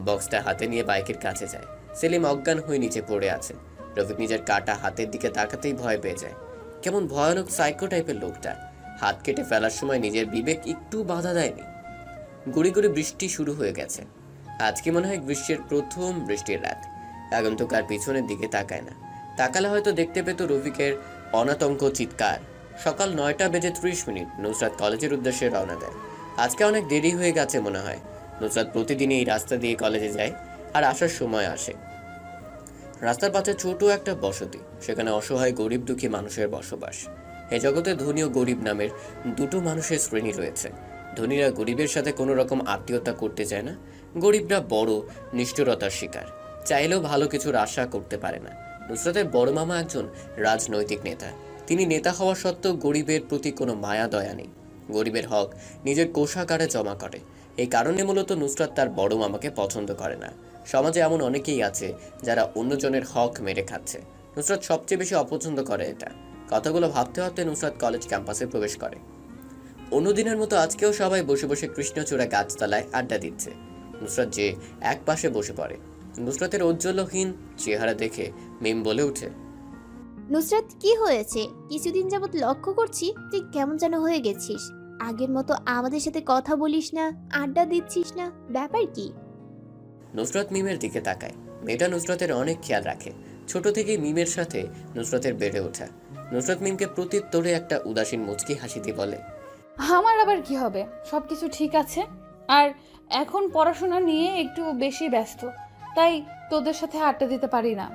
বক্সটা হাতে নিয়ে বাইকের কাছে যায়। সেলিম অজ্ঞান হয়ে নিচে পড়ে আছে। রফিক নিজের কাটা হাতের দিকে তাকাতেই ভয় পেয়ে যায়। কেমন ভয়ানক সাইকো টাইপের লোকটা। হাত কেটে ফেলার সময় নিজের বিবেক একটু বাধা দেয়নি। গুড়ি গুড়ি বৃষ্টি শুরু হয়ে গেছে। আজকে মনে হয় গ্রীষ্মের প্রথম বৃষ্টির রাত। আগন্তুক আর পিছনের দিকে তাকায় না। তাকালে হয়তো দেখতে পেত রফিকের অনাতঙ্ক চিৎকার। সকাল 9:30 নুসরাত কলেজের উদ্দেশ্যে রওনা দেয়। আজকে অনেক দেরি হয়ে গেছে মনে হয়। নুসরাত প্রতিদিন এই রাস্তা দিয়ে কলেজে যায় আর আসার সময় আসে। রাস্তার পাশে ছোট একটা বসতি, সেখানে অসহায় গরিব দুঃখী মানুষের বসবাস। এই জগতে ধনী ও গরিব নামের দুটো মানুষের শ্রেণী রয়েছে। ধনীরা গরিবের সাথে কোনো রকম আত্মীয়তা করতে চায় না। গরিবরা বড় নিষ্ঠুরতার শিকার, চাইলেও ভালো কিছুর আশা করতে পারে না। নুসরাতের বড় মামা একজন রাজনৈতিক নেতা। তিনি নেতা হওয়া সত্ত্বেও গরিবের প্রতি কোনো মায়া দয়া নেই। গরিবের হক নিজের কোষাগারে জমা করে। এই কারণে মূলত নুসরাত তার বড় মামাকে পছন্দ করে না। সমাজে এমন অনেকেই আছে যারা অন্যজনের হক মেরে খাচ্ছে। নুসরাত সবচেয়ে বেশি অপছন্দ করে এটা। কথাগুলো ভাবতে ভাবতে নুসরাত কলেজ ক্যাম্পাসে প্রবেশ করে। অন্যদিনের মতো আজকেও সবাই বসে বসে কৃষ্ণচূড়া গাছতলায় আড্ডা দিচ্ছে। নুসরাত যে এক পাশে বসে পড়ে। নুসরাতের ঔজ্জ্বল্যহীন চেহারা দেখে মিম বলে ওঠে, নুসরাত, কি হয়েছে? কিছুদিন যাবত লক্ষ্য করছি তুই কেমন যেন হয়ে গেছিস। আগের মতো আমাদের সাথে কথা বলিস না, আড্ডা দিচ্ছিস না, ব্যাপার কি? নুসরাত মিমের দিকে তাকায়। মেয়েটা নুসরাতের অনেক খেয়াল রাখে। ছোট থেকেই মিমের সাথে নুসরাতের বেড়ে ওঠা। নুসরাত মিমকে প্রত্যুত্তরে একটা উদাসীন মুচকি হাসি দিয়ে বলে, আমার আবার কি হবে, সবকিছু ঠিক আছে। আর এখন পড়াশোনা নিয়ে একটু বেশি ব্যস্ত, তাই তোদের সাথে আড্ডা দিতে পারি না।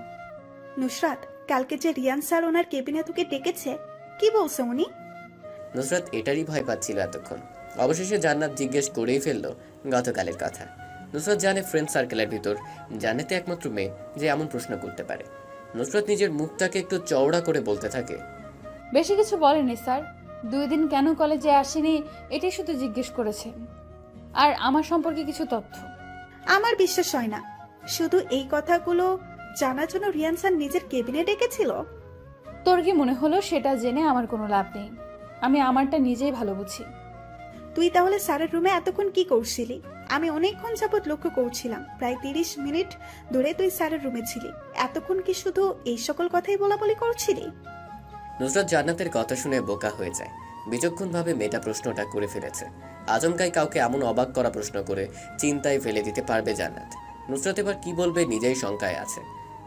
নুসরাত, কালকে যে রিয়ান স্যার ওনার কেবিনে তোকে ডেকেছে, কি বলছে উনি? নুসরাত এটারই ভয় পাচ্ছিল এতক্ষণ। অবশেষে জান্নাত জিজ্ঞেস করেই ফেলল গতকালের কথা। নুসরাত জানে ফ্রেন্ড সার্কেলের ভিতর জান্নাতে একমাত্র মেয়ে যে এমন প্রশ্ন করতে পারে। নুসরাত নিজের মুখটাকে একটু চওড়া করে বলতে থাকে, বেশি কিছু বলেনি স্যার, 2 দিন কেন কলেজে আসেনি এটাই শুধু জিজ্ঞেস করেছেন, আর আমার সম্পর্কে কিছু তথ্য। আমার বিশ্বাস হয় না। শুধু এই কথাগুলো জানার জন্য রিয়ান স্যার নিজের কেবিনে ডেকেছিল? তোর কি মনে হলো সেটা জেনে আমার কোনো লাভ নেই? আমি আমারটা নিজেই ভালো বুঝি। তুই তাহলে স্যারের রুমে এতক্ষণ কি করছিলি? আমি অনেকক্ষণ যাবৎ লক্ষ্য করছিলাম, প্রায় 30 মিনিট ধরে তুই স্যারের রুমে ছিলি। এতক্ষণ কি শুধু এই সকল কথাই বলাবলি করছিলি? নুসরাত জান্নাতের কথা শুনে বোকা হয়ে যায়। বিচক্ষণভাবে মেয়েটা প্রশ্নটা করে ফেলেছে। আচমকাই কাউকে এমন অবাক করা প্রশ্ন করে চিন্তায় ফেলে দিতে পারবে জান্নাত। নুসরাত এবার কি বলবে নিজেই শঙ্কায় আছে।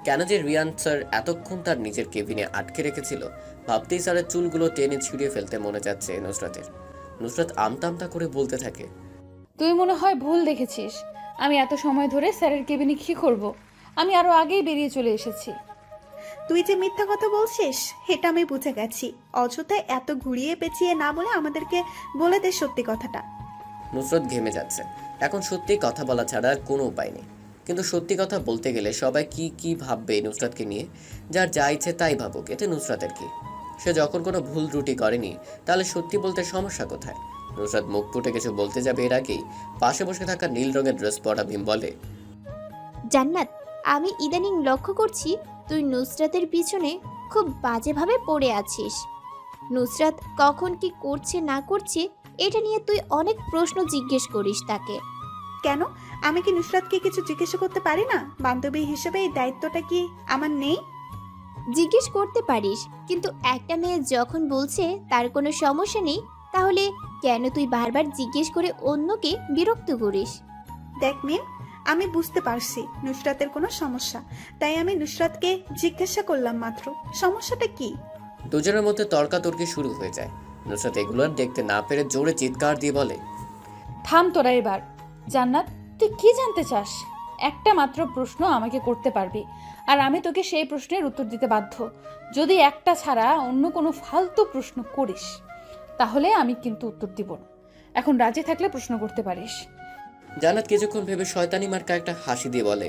কেন যে রিয়ান স্যার এতক্ষণ তার নিজের কেবিনে আটকে রেখেছিল, ভাবতেই স্যারের চুলগুলো টেনে ছিঁড়িয়ে ফেলতে মনে যাচ্ছে নুসরাতের। নুসরাত আমতা আমতা করে বলতে থাকে, তুই মনে হয় ভুল দেখেছিস। আমি এত সময় ধরে স্যারের কেবিনে কি করব? আমি আরো আগেই বেরিয়ে চলে এসেছি। তুই যে মিথ্যা কথা বলছিস এটা আমি বুঝে গেছি। অযথায় এত ঘুরিয়ে পেঁচিয়ে না বলে আমাদেরকে বলে দে সত্যি কথাটা। নুসরাত ঘেমে যাচ্ছে। এখন সত্যি কথা বলা ছাড়া আর কোনো উপায় নেই। কিন্তু সত্যি কথা বলতে গেলে সবাই কি কি ভাববে নুসরাতকে নিয়ে? যার যা ইচ্ছে তাই ভাবুক, এতে নুসরাতের কি? সে যখন কোনো ভুল ত্রুটি করেনি, তাহলে সত্যি বলতে সমস্যা কোথায়? নুসরাত মুখ ফুটে কিছু বলতে যাবে এর আগেই পাশে বসে থাকা নীল রঙের ড্রেস পরা ভীম বলে, জান্নাত, আমি ইদানিং লক্ষ্য করছি তুই নুসরাতের পিছনে খুব বাজেভাবে পড়ে আছিস। নুসরাত কখন কি করছে না করছে এটা নিয়ে তুই অনেক প্রশ্ন জিজ্ঞেস করিস তাকে। কেন? আমি কি নুসরাতকে কিছু জিজ্ঞাসা করতে পারি না? বান্ধবী হিসেবে এই দায়িত্বটা কি আমার নেই? জিজ্ঞেস করতে পারিস, কিন্তু একটা মেয়ে যখন বলছে তার কোনো সমস্যা নেই, তাহলে কেন তুই বারবার জিজ্ঞেস করে অন্যকে বিরক্ত করিস? দেখ মিম, আমি বুঝতে পারছি নুসরাতের কোনো সমস্যা, তাই আমি নুসরাতকে জিজ্ঞাসা করলাম মাত্র। সমস্যাটা কি? দুজনের মধ্যে তর্কাতর্কি শুরু হয়ে যায়। নুসরাত এগুলো আর দেখতে না পেরে জোরে চিৎকার দিয়ে বলে, থাম তোরা এবার। জান্নাত, তুই কি জানতে চাস? একটা মাত্র প্রশ্ন আমাকে করতে পারবি, আর আমি তোকে সেই প্রশ্নের উত্তর দিতে বাধ্য। যদি একটা ছাড়া অন্য কোনো ফালতু প্রশ্ন করিস তাহলে আমি কিন্তু উত্তর দিব না। এখন রাজি থাকলে প্রশ্ন করতে পারিস। জান্নাত কিছুক্ষণ ভেবে শয়তানি মার্কা একটা হাসি দিয়ে বলে,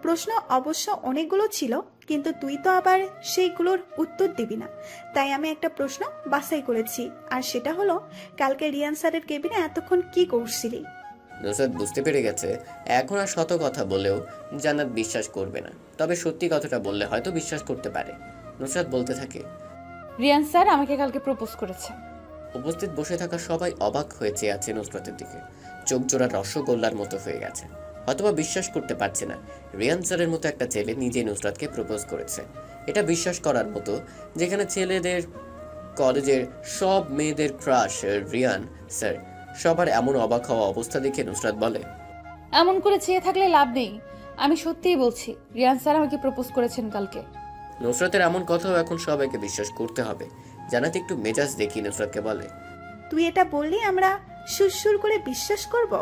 প্রশ্ন অবশ্য অনেকগুলো ছিল, কিন্তু তুই তো আবার সেইগুলোর উত্তর দিবি না, তাই আমি একটা প্রশ্ন বাছাই করেছি, আর সেটা হলো কালকে রিয়ান স্যারের কেবিনে এতক্ষণ কি করছিলি? নুসরাত বুঝতে পেরে গেছে এখন আর শত কথা বলেও জান্নাত বিশ্বাস করবে না, তবে সত্যি কথাটা বললে হয়তো বিশ্বাস করতে পারে। নুসরাত বলতে থাকে, রিয়ান স্যার আমাকে কালকে প্রপোজ করেছে। উপস্থিত বসে থাকা সবাই অবাক হয়ে চেয়ে আছে নুসরাতের দিকে, চোখ জোড়া রসগোল্লার মতো হয়ে গেছে। হয়তোবা বিশ্বাস করতে পারছে না রিয়ান স্যারের মতো একটা ছেলে নিজে নুসরাতকে প্রপোজ করেছে। এটা বিশ্বাস করার মতো যেখানে ছেলেদের কলেজের সব মেয়েদের ক্রাশ রিয়ান স্যার, সবার এমন অবাক হওয়া অবস্থা দেখে নুসরাত বলে, এমন করে চেয়ে থাকলে লাভ নেই, আমি সত্যিই বলছি রিয়ান স্যার আমাকে প্রপোজ করেছেন কালকে। নুসরাতের এমন কথাও এখন সবাইকে বিশ্বাস করতে হবে। জান্নাত একটু মেজাজ দেখি নুসরাতকে বলে, তুই এটা বললি আমরা সুরসুর করে বিশ্বাস করব?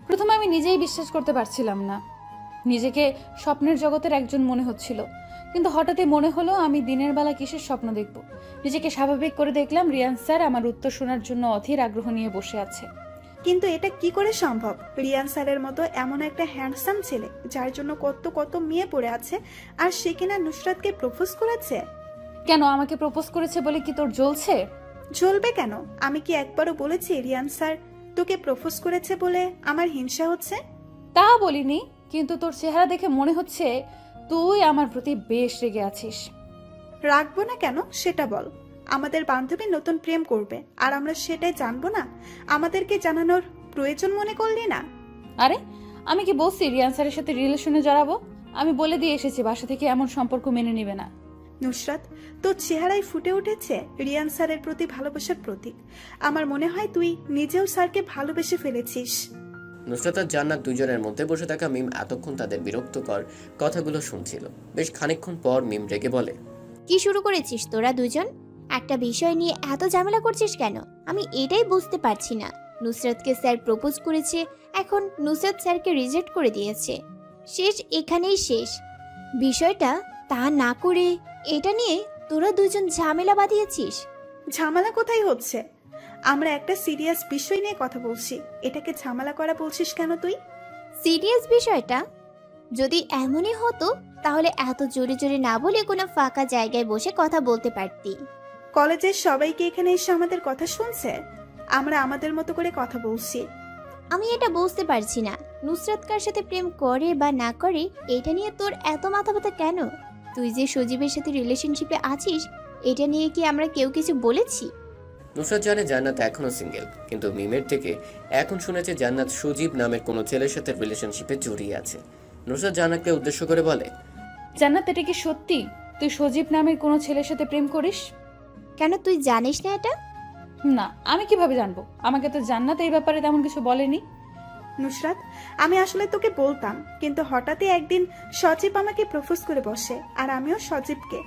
প্রথমে আমি নিজেই বিশ্বাস করতে পারছিলাম না, নিজেকে স্বপ্নের জগতের একজন মনে হচ্ছিল, কিন্তু হঠাৎই মনে হলো আমি দিনের বেলা কিসের স্বপ্ন দেখব। নিজেকে স্বাভাবিক করে দেখলাম রিয়ান স্যার আমার উত্তর শোনার জন্য অধীর আগ্রহ নিয়ে বসে আছে। কিন্তু এটা কি করে সম্ভব? রিয়ান স্যারের মতো এমন একটা হ্যান্ডসাম ছেলে যার জন্য কত কত মেয়ে পড়ে আছে, আর সে কিনা নুসরাতকে প্রপোজ করেছে। কেন, আমাকে প্রপোজ করেছে বলে কি তোর জ্বলছে? জ্বলবে কেন? আমি কি একবারও বলেছি রিয়ান স্যার তোকে প্রপোজ করেছে বলে আমার হিংসা হচ্ছে? তা বলিনি, কিন্তু তোর চেহারা দেখে মনে হচ্ছে তুই আমার প্রতি বেশ রেগে আছিস। রাখবো না কেন সেটা বল। আমাদের বান্ধবী নতুন প্রেম করবে আর আমরা সেটাই জানবো না? আমাদেরকে জানানোর প্রয়োজন মনে করলি না? আরে আমি কি বলছি রিয়ান স্যারের সাথে রিলেশনে জড়াবো? আমি বলে দিয়ে এসেছি বাসা থেকে এমন সম্পর্ক মেনে নেবে না। নুসরাত, তোর চেহারায় ফুটে উঠেছে রিয়ান স্যারের প্রতি ভালোবাসার প্রতীক। আমার মনে হয় তুই নিজেও স্যারকে ভালোবেসে ফেলেছিস। নুসরাত আর জান্নাত দুজনের মধ্যে বসে থাকা মিম এতক্ষণ তাদের বিরক্তকর কথাগুলো শুনছিল। বেশ খানিকক্ষণ পর মিম রেগে বলে, কি শুরু করেছিস তোরা দুজন? একটা বিষয় নিয়ে এত ঝামেলা করছিস কেন? আমি এটাই বুঝতে পারছি না। নুসরাতকে স্যার প্রপোজ করেছে, এখন নুসরাত স্যারকে রিজেক্ট করে দিয়েছে, শেষ এখানেই শেষ বিষয়টা। তা না করে এটা নিয়ে তোরা দুজন ঝামেলা বাঁধিয়েছিস। ঝামেলা কোথায় হচ্ছে? আমরা একটা সিরিয়াস বিষয় নিয়ে কথা বলছি, এটাকে ঝামেলা করা বলছিস কেন তুই? সিরিয়াস বিষয়টা যদি এমনই হতো তাহলে এত জোরে জোরে না বলে কোনো ফাঁকা জায়গায় বসে কথা বলতে পারতি। কলেজের সবাইকে এখানে এসে আমাদের কথা শুনছে, আমরা আমাদের মতো করে কথা বলছি। আমি এটা বুঝতে পারছি না, নুসরাত কার সাথে প্রেম করে বা না করে এটা নিয়ে তোর এত মাথা ব্যথা কেন? তুই যে সজীবের সাথে রিলেশনশিপে আছিস এটা নিয়ে কি আমরা কেউ কিছু বলেছি? নুসরাত জানে জান্নাত এখনো সিঙ্গেল, কিন্তু মিমের থেকে এখন শুনেছে জান্নাত সজীব নামের কোনো ছেলের সাথে রিলেশনশিপে জড়িয়ে আছে। নুসরাত জান্নাতকে উদ্দেশ্য করে বলে, জান্নাত, এটা কি সত্যি তুই সজীব নামের কোনো ছেলের সাথে প্রেম করিস? কেন, তুই জানিস না এটা? না, আমি কিভাবে জানবো? আমাকে তো জান্নাত এই ব্যাপারে তেমন কিছু বলেনি। নুসরাত, আমি আসলে তোকে বলতাম, কিন্তু হঠাৎই একদিন সজীব আমাকে প্রপোজ করে বসে, আর আমিও সজীবকে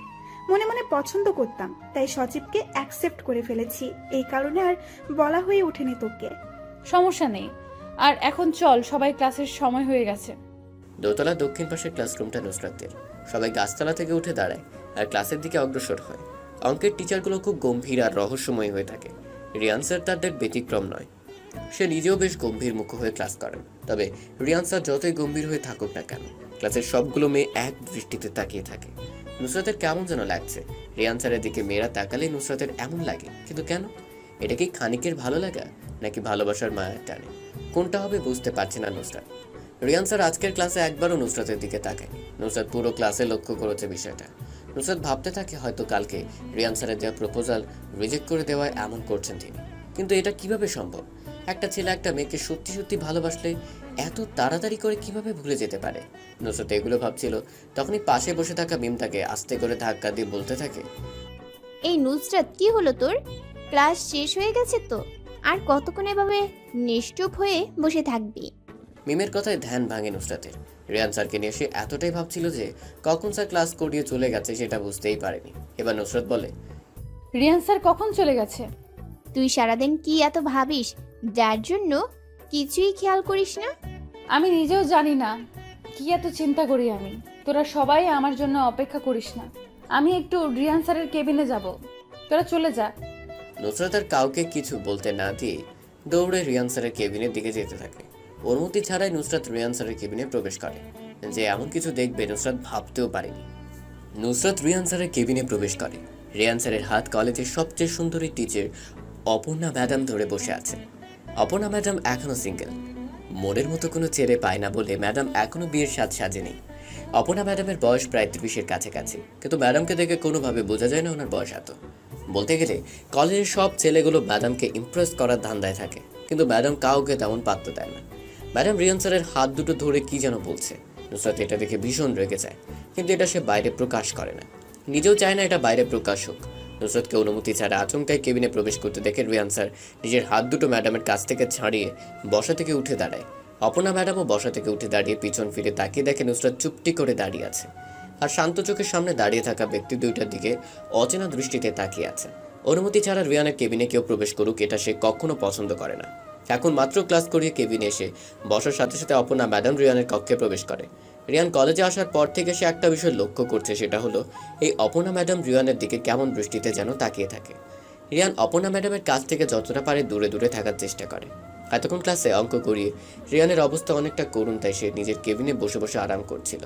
মনে মনে পছন্দ করতাম, তাই সজীবকে অ্যাকসেপ্ট করে ফেলেছি। এই কারণে আর বলা হয়ে ওঠেনি তোকে। সমস্যা নেই, আর এখন চল, সবাই ক্লাসের সময় হয়ে গেছে। দোতলা দক্ষিণ পাশের ক্লাসরুমটা নুসরাতের। সবাই গাছতলা থেকে উঠে দাঁড়ায় আর ক্লাসের দিকে অগ্রসর হয়। অঙ্কের টিচারগুলো খুব গম্ভীর আর রহস্যময় হয়ে থাকে। রিয়ান স্যার তাদের ব্যতিক্রম নয়, সে নিজেও বেশ গম্ভীর মুখ হয়ে ক্লাস করেন। তবে রিয়ান স্যার যতই গম্ভীর হয়ে থাকুক না কেন, ক্লাসের সবগুলো মেয়ে এক দৃষ্টিতে তাকিয়ে থাকে। নুসরাতের কেমন যেন লাগছে। রিয়ান স্যারের দিকে মেয়েরা তাকালে নুসরাতের এমন লাগে, কিন্তু কেন? এটা কি খানিকের ভালো লাগা নাকি ভালোবাসার মায়ার টানে? কোনটা হবে বুঝতে পারছে না নুসরাত। রিয়ান স্যার আজকের ক্লাসে একবারও নুসরাতের দিকে তাকায়নি। নুসরাত পুরো ক্লাসে লক্ষ্য করেছে বিষয়টা। নুসরাত ভাবতে থাকে হয়তো কালকে রিয়ান স্যারের দেওয়া প্রপোজাল রিজেক্ট করে দেওয়ায় এমন করছেন তিনি। কিন্তু এটা কিভাবে সম্ভব? একটা ছেলে একটা মেয়েকে সত্যি সত্যি ভালোবাসলে এত তাড়াতাড়ি করে কিভাবে ভুলে যেতে পারে? নুসরাত এগুলো ভাবছিল, তখনই পাশে বসে থাকা মিম তাকে আস্তে করে ধাক্কা দিয়ে বলতে থাকে, এই নুসরাত, কি হলো তোর? ক্লাস শেষ হয়ে গেছে তো, আর কতক্ষণ এভাবে নিশ্চুপ হয়ে বসে থাকবি? মিমের কথায় ধ্যান ভাঙে নুসরাতের। রিয়ান স্যারকে নিয়ে সে এতটাই ভাবছিল যে কখন স্যার ক্লাস করিয়ে চলে গেছে সেটা বুঝতেই পারেনি। এবার নুসরাত বলে, রিয়ান স্যার কখন চলে গেছে? তুই সারাদিন কি এত ভাবিস যার জন্য কিছুই খেয়াল করিস না? আমি নিজেও জানি না কি এত চিন্তা করি আমি? তোরা সবাই আমার জন্য অপেক্ষা করিস না। আমি একটু রিয়ান স্যারের কেবিনে যাব, তোরা চলে যা। নুসরাত আর কাউকে কিছু বলতে না দিয়ে দৌড়ে রিয়ান স্যারের কেবিনের দিকে যেতে থাকে। অনুমতি ছাড়াই নুসরাত রিয়ান স্যারের কেবিনে প্রবেশ করে। যে এমন কিছু দেখবে নুসরাত ভাবতেও পারেনি। নুসরাত রিয়ান স্যারের কেবিনে প্রবেশ করে। রিয়ান স্যারের হাত কলেজের সবচেয়ে সুন্দরী টিচার অপর্ণা ম্যাডাম ধরে বসে আছে। অপর্ণা ম্যাডাম এখনো সিঙ্গেল। মনের মতো কোনো ছেলে পায় না বলে ম্যাডাম এখনো বিয়ের সাজ সাজেনি। অপর্ণা ম্যাডামের বয়স প্রায় 30-এর কাছাকাছি, কিন্তু ম্যাডামকে দেখে কোনোভাবে বোঝা যায় না ওনার বয়স এত। বলতে গেলে কলেজের সব ছেলেগুলো ম্যাডামকে ইমপ্রেস করার ধান্দায় থাকে, কিন্তু ম্যাডাম কাউকে তেমন পাত্তা দেয় না। ম্যাডাম রিয়ান স্যারের হাত দুটো ধরে কি যেন বলছে। নুসরাত এটা দেখে ভীষণ রেগে যায়, কিন্তু এটা সে বাইরে প্রকাশ করে না। নিজেও চায় না এটা বাইরে প্রকাশ হোক। নুসরাতকে অনুমতি ছাড়া আচমকাই কেবিনে প্রবেশ করতে দেখে রিয়ান স্যার নিজের হাত দুটো ম্যাডামের কাছ থেকে ছাড়িয়ে বসা থেকে উঠে দাঁড়ায়। অপর্ণা ম্যাডামও বসা থেকে উঠে দাঁড়িয়ে পিছন ফিরে তাকিয়ে দেখে নুসরাত চুপটি করে দাঁড়িয়ে আছে, আর শান্ত চোখের সামনে দাঁড়িয়ে থাকা ব্যক্তি দুইটার দিকে অচেনা দৃষ্টিতে তাকিয়ে আছে। অনুমতি ছাড়া রিয়ানের কেবিনে কেউ প্রবেশ করুক এটা সে কখনো পছন্দ করে না। এখন মাত্র ক্লাস করিয়ে কেবিনে এসে বসার সাথে সাথে অপর্ণা ম্যাডাম রিয়ানের কক্ষে প্রবেশ করে। রিয়ান কলেজে আসার পর থেকে সে একটা বিষয় লক্ষ্য করছে, সেটা হলো এই অপর্ণা ম্যাডাম রিয়ানের দিকে কেমন দৃষ্টিতে যেন তাকিয়ে থাকে। রিয়ান অপর্ণা ম্যাডামের কাছ থেকে যতটা পারে দূরে দূরে থাকার চেষ্টা করে। এতক্ষণ ক্লাসে অঙ্ক করিয়ে রিয়ানের অবস্থা অনেকটা করুণ, তাই সে নিজের কেবিনে বসে বসে আরাম করছিল,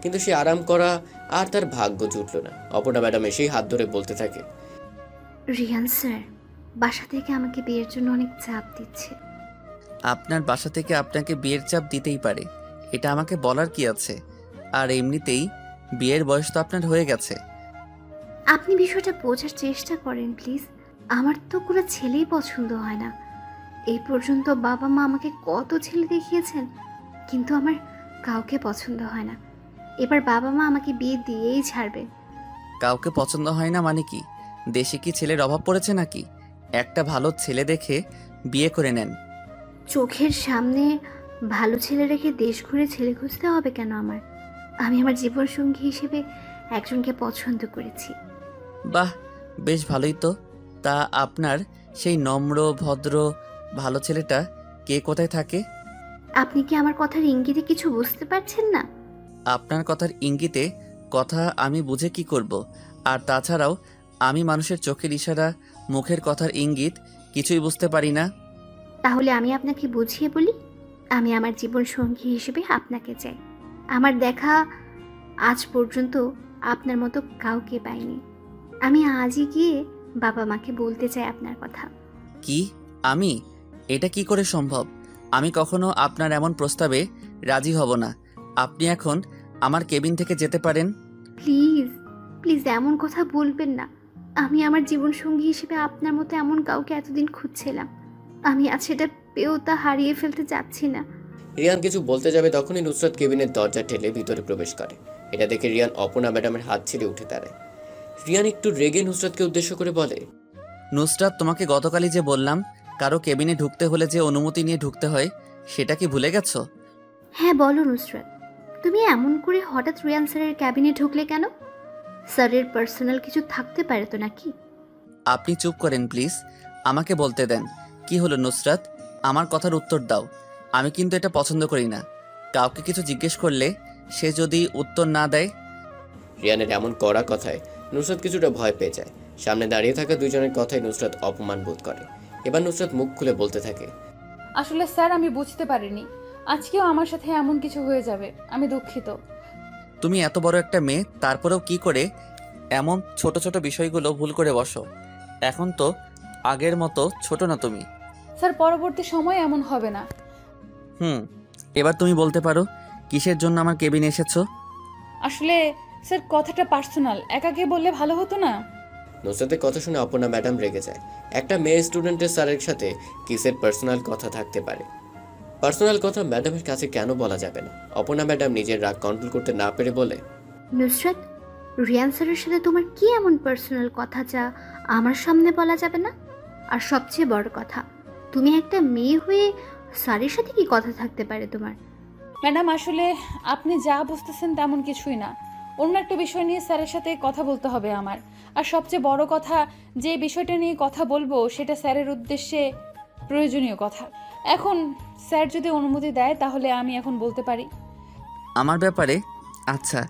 কিন্তু সে আরাম করা আর তার ভাগ্য জুটল না। অপর্ণা ম্যাডাম এসেই হাত ধরে বলতে থাকে, রিয়ান স্যার বাসা থেকে আমাকে বিয়ের জন্য অনেক চাপ দিচ্ছে। আপনার বাসা থেকে আপনাকে বিয়ের চাপ দিতেই পারে, এটা আমাকে বলার কি আছে? আর এমনিতেই বিয়ের বয়স তো আপনার হয়ে গেছে। আপনি বিষয়টা বোঝার চেষ্টা করেন প্লিজ। আমার তো কোনো ছেলেই পছন্দ হয় না। এই পর্যন্ত বাবা মা আমাকে কত ছেলে দেখিয়েছেন, কিন্তু আমার কাউকে পছন্দ হয় না। এবার বাবা মা আমাকে বিয়ে দিয়েই ছাড়বে। কাউকে পছন্দ হয় না মানে কি? দেশে কি ছেলের অভাব পড়েছে নাকি? একটা ভালো ছেলে দেখে বিয়ে করে নেন। চোখের সামনে ভালো ছেলে রেখে দেশ ঘুরে ছেলে খুঁজতে হবে কেন আমার? আমি আমার জীবনসঙ্গী হিসেবে একজনকে পছন্দ করেছি। বাহ, বেশ ভালোই তো। তা আপনার সেই নম্র ভদ্র ভালো ছেলেটা কে কোথায় থাকে? আপনি কি আমার কথার ইঙ্গিতে কিছু বুঝতে পারছেন না? আপনার কথার ইঙ্গিতে কথা আমি বুঝে কি করব? আর তাছাড়াও আমি মানুষের চোখের ইশারা, মুখের কথার ইঙ্গিত কিছুই বুঝতে পারি না। তাহলে আমি আপনাকে বুঝিয়ে বলি। আমি আমার জীবন সঙ্গী হিসেবে আপনাকে চাই। আমার দেখা আজ পর্যন্ত আপনার মতো কাউকে পাইনি। আমি আজই গিয়ে বাবা মাকে বলতে চাই আপনার কথা। কি? আমি? এটা কি করে সম্ভব? আমি কখনো আপনার এমন প্রস্তাবে রাজি হব না। আপনি এখন আমার কেবিন থেকে যেতে পারেন। প্লিজ প্লিজ এমন কথা বলবেন না। আমি আমার জীবন সঙ্গী হিসেবে আপনার মতো এমন কাউকে এতদিন খুঁজছিলাম। আমি আজ সেটা পেয়েও তা হারিয়ে ফেলতে চাচ্ছি না। রিয়ান কিছু বলতে যাবে তখনই নুসরাত কেবিনের দরজা ঠেলে ভিতরে প্রবেশ করে। এটা দেখে রিয়ান অপর্ণা ম্যাডামের হাত ছেড়ে উঠে দাঁড়ায়। রিয়ান একটু রেগে নুসরাতকে উদ্দেশ্য করে বলে, নুসরাত, তোমাকে গতকালই যে বললাম কারো কেবিনে ঢুকতে হলে যে অনুমতি নিয়ে ঢুকতে হয়, সেটা কি ভুলে গেছো? হ্যাঁ বলো নুসরাত, তুমি এমন করে হঠাৎ রিয়ান স্যারের ক্যাবিনে ঢুকলে কেন? স্যারের পার্সোনাল কিছু থাকতে পারে তো নাকি? আপনি চুপ করেন প্লিজ, আমাকে বলতে দেন। কি হলো নুসরাত, আমার কথার উত্তর দাও। আমি কিন্তু এটা পছন্দ করি না। কাউকে কিছু জিজ্ঞেস করলে সে যদি উত্তর না দেয়। রিয়ানের এমন কড়া কথায় নুসরাত কিছুটা ভয় পেয়ে যায়। সামনে দাঁড়িয়ে থাকা দুইজনের কথায় নুসরাত অপমান বোধ করে। এবার নুসরাত মুখ খুলে বলতে থাকে, আসলে স্যার আমি বুঝতে পারিনি, আজকেও আমার সাথে এমন কিছু হয়ে যাবে। আমি দুঃখিত। তুমি এত বড় একটা মেয়ে, তারপরেও কি করে এমন ছোট ছোট বিষয়গুলো ভুল করে বসো? এখন তো আগের মতো ছোট না তুমি। স্যার পরবর্তী সময় এমন হবে না। এবার তুমি বলতে পারো কিসের জন্য আমার কেবিনে এসেছো? আসলে স্যার কথাটা পার্সোনাল, একাকে বললে ভালো হতো না? নুসরাতের কথা শুনে অপর্ণা ম্যাডাম রেগে যায়। একটা মেয়ে স্টুডেন্টের স্যারের সাথে কিসের পার্সোনাল কথা থাকতে পারে? পার্সোনাল কথা ম্যাডামের কাছে কেন বলা যাবে না? অপর্ণা ম্যাডাম নিজের রাগ কন্ট্রোল করতে না পেরে বলে, নুসরাত, রিয়ান স্যারের সাথে তোমার কি এমন পার্সোনাল কথা যা আমার সামনে বলা যাবে না? আর সবচেয়ে বড় কথা, তুমি একটা মেয়ে হয়ে স্যারের সাথে কি কথা থাকতে পারে তোমার? ম্যাডাম আসলে আপনি যা বুঝতেছেন তেমন কিছুই না। অন্য একটা বিষয় নিয়ে স্যারের সাথে কথা বলতে হবে আমার। আর সবচেয়ে বড় কথা, যে বিষয়টা নিয়ে কথা বলবো সেটা স্যারের উদ্দেশ্যে প্রয়োজনীয় কথা। এখন স্যার যদি অনুমতি দেয় তাহলে আমি এখন বলতে পারি। আমার ব্যাপারে? আচ্ছা,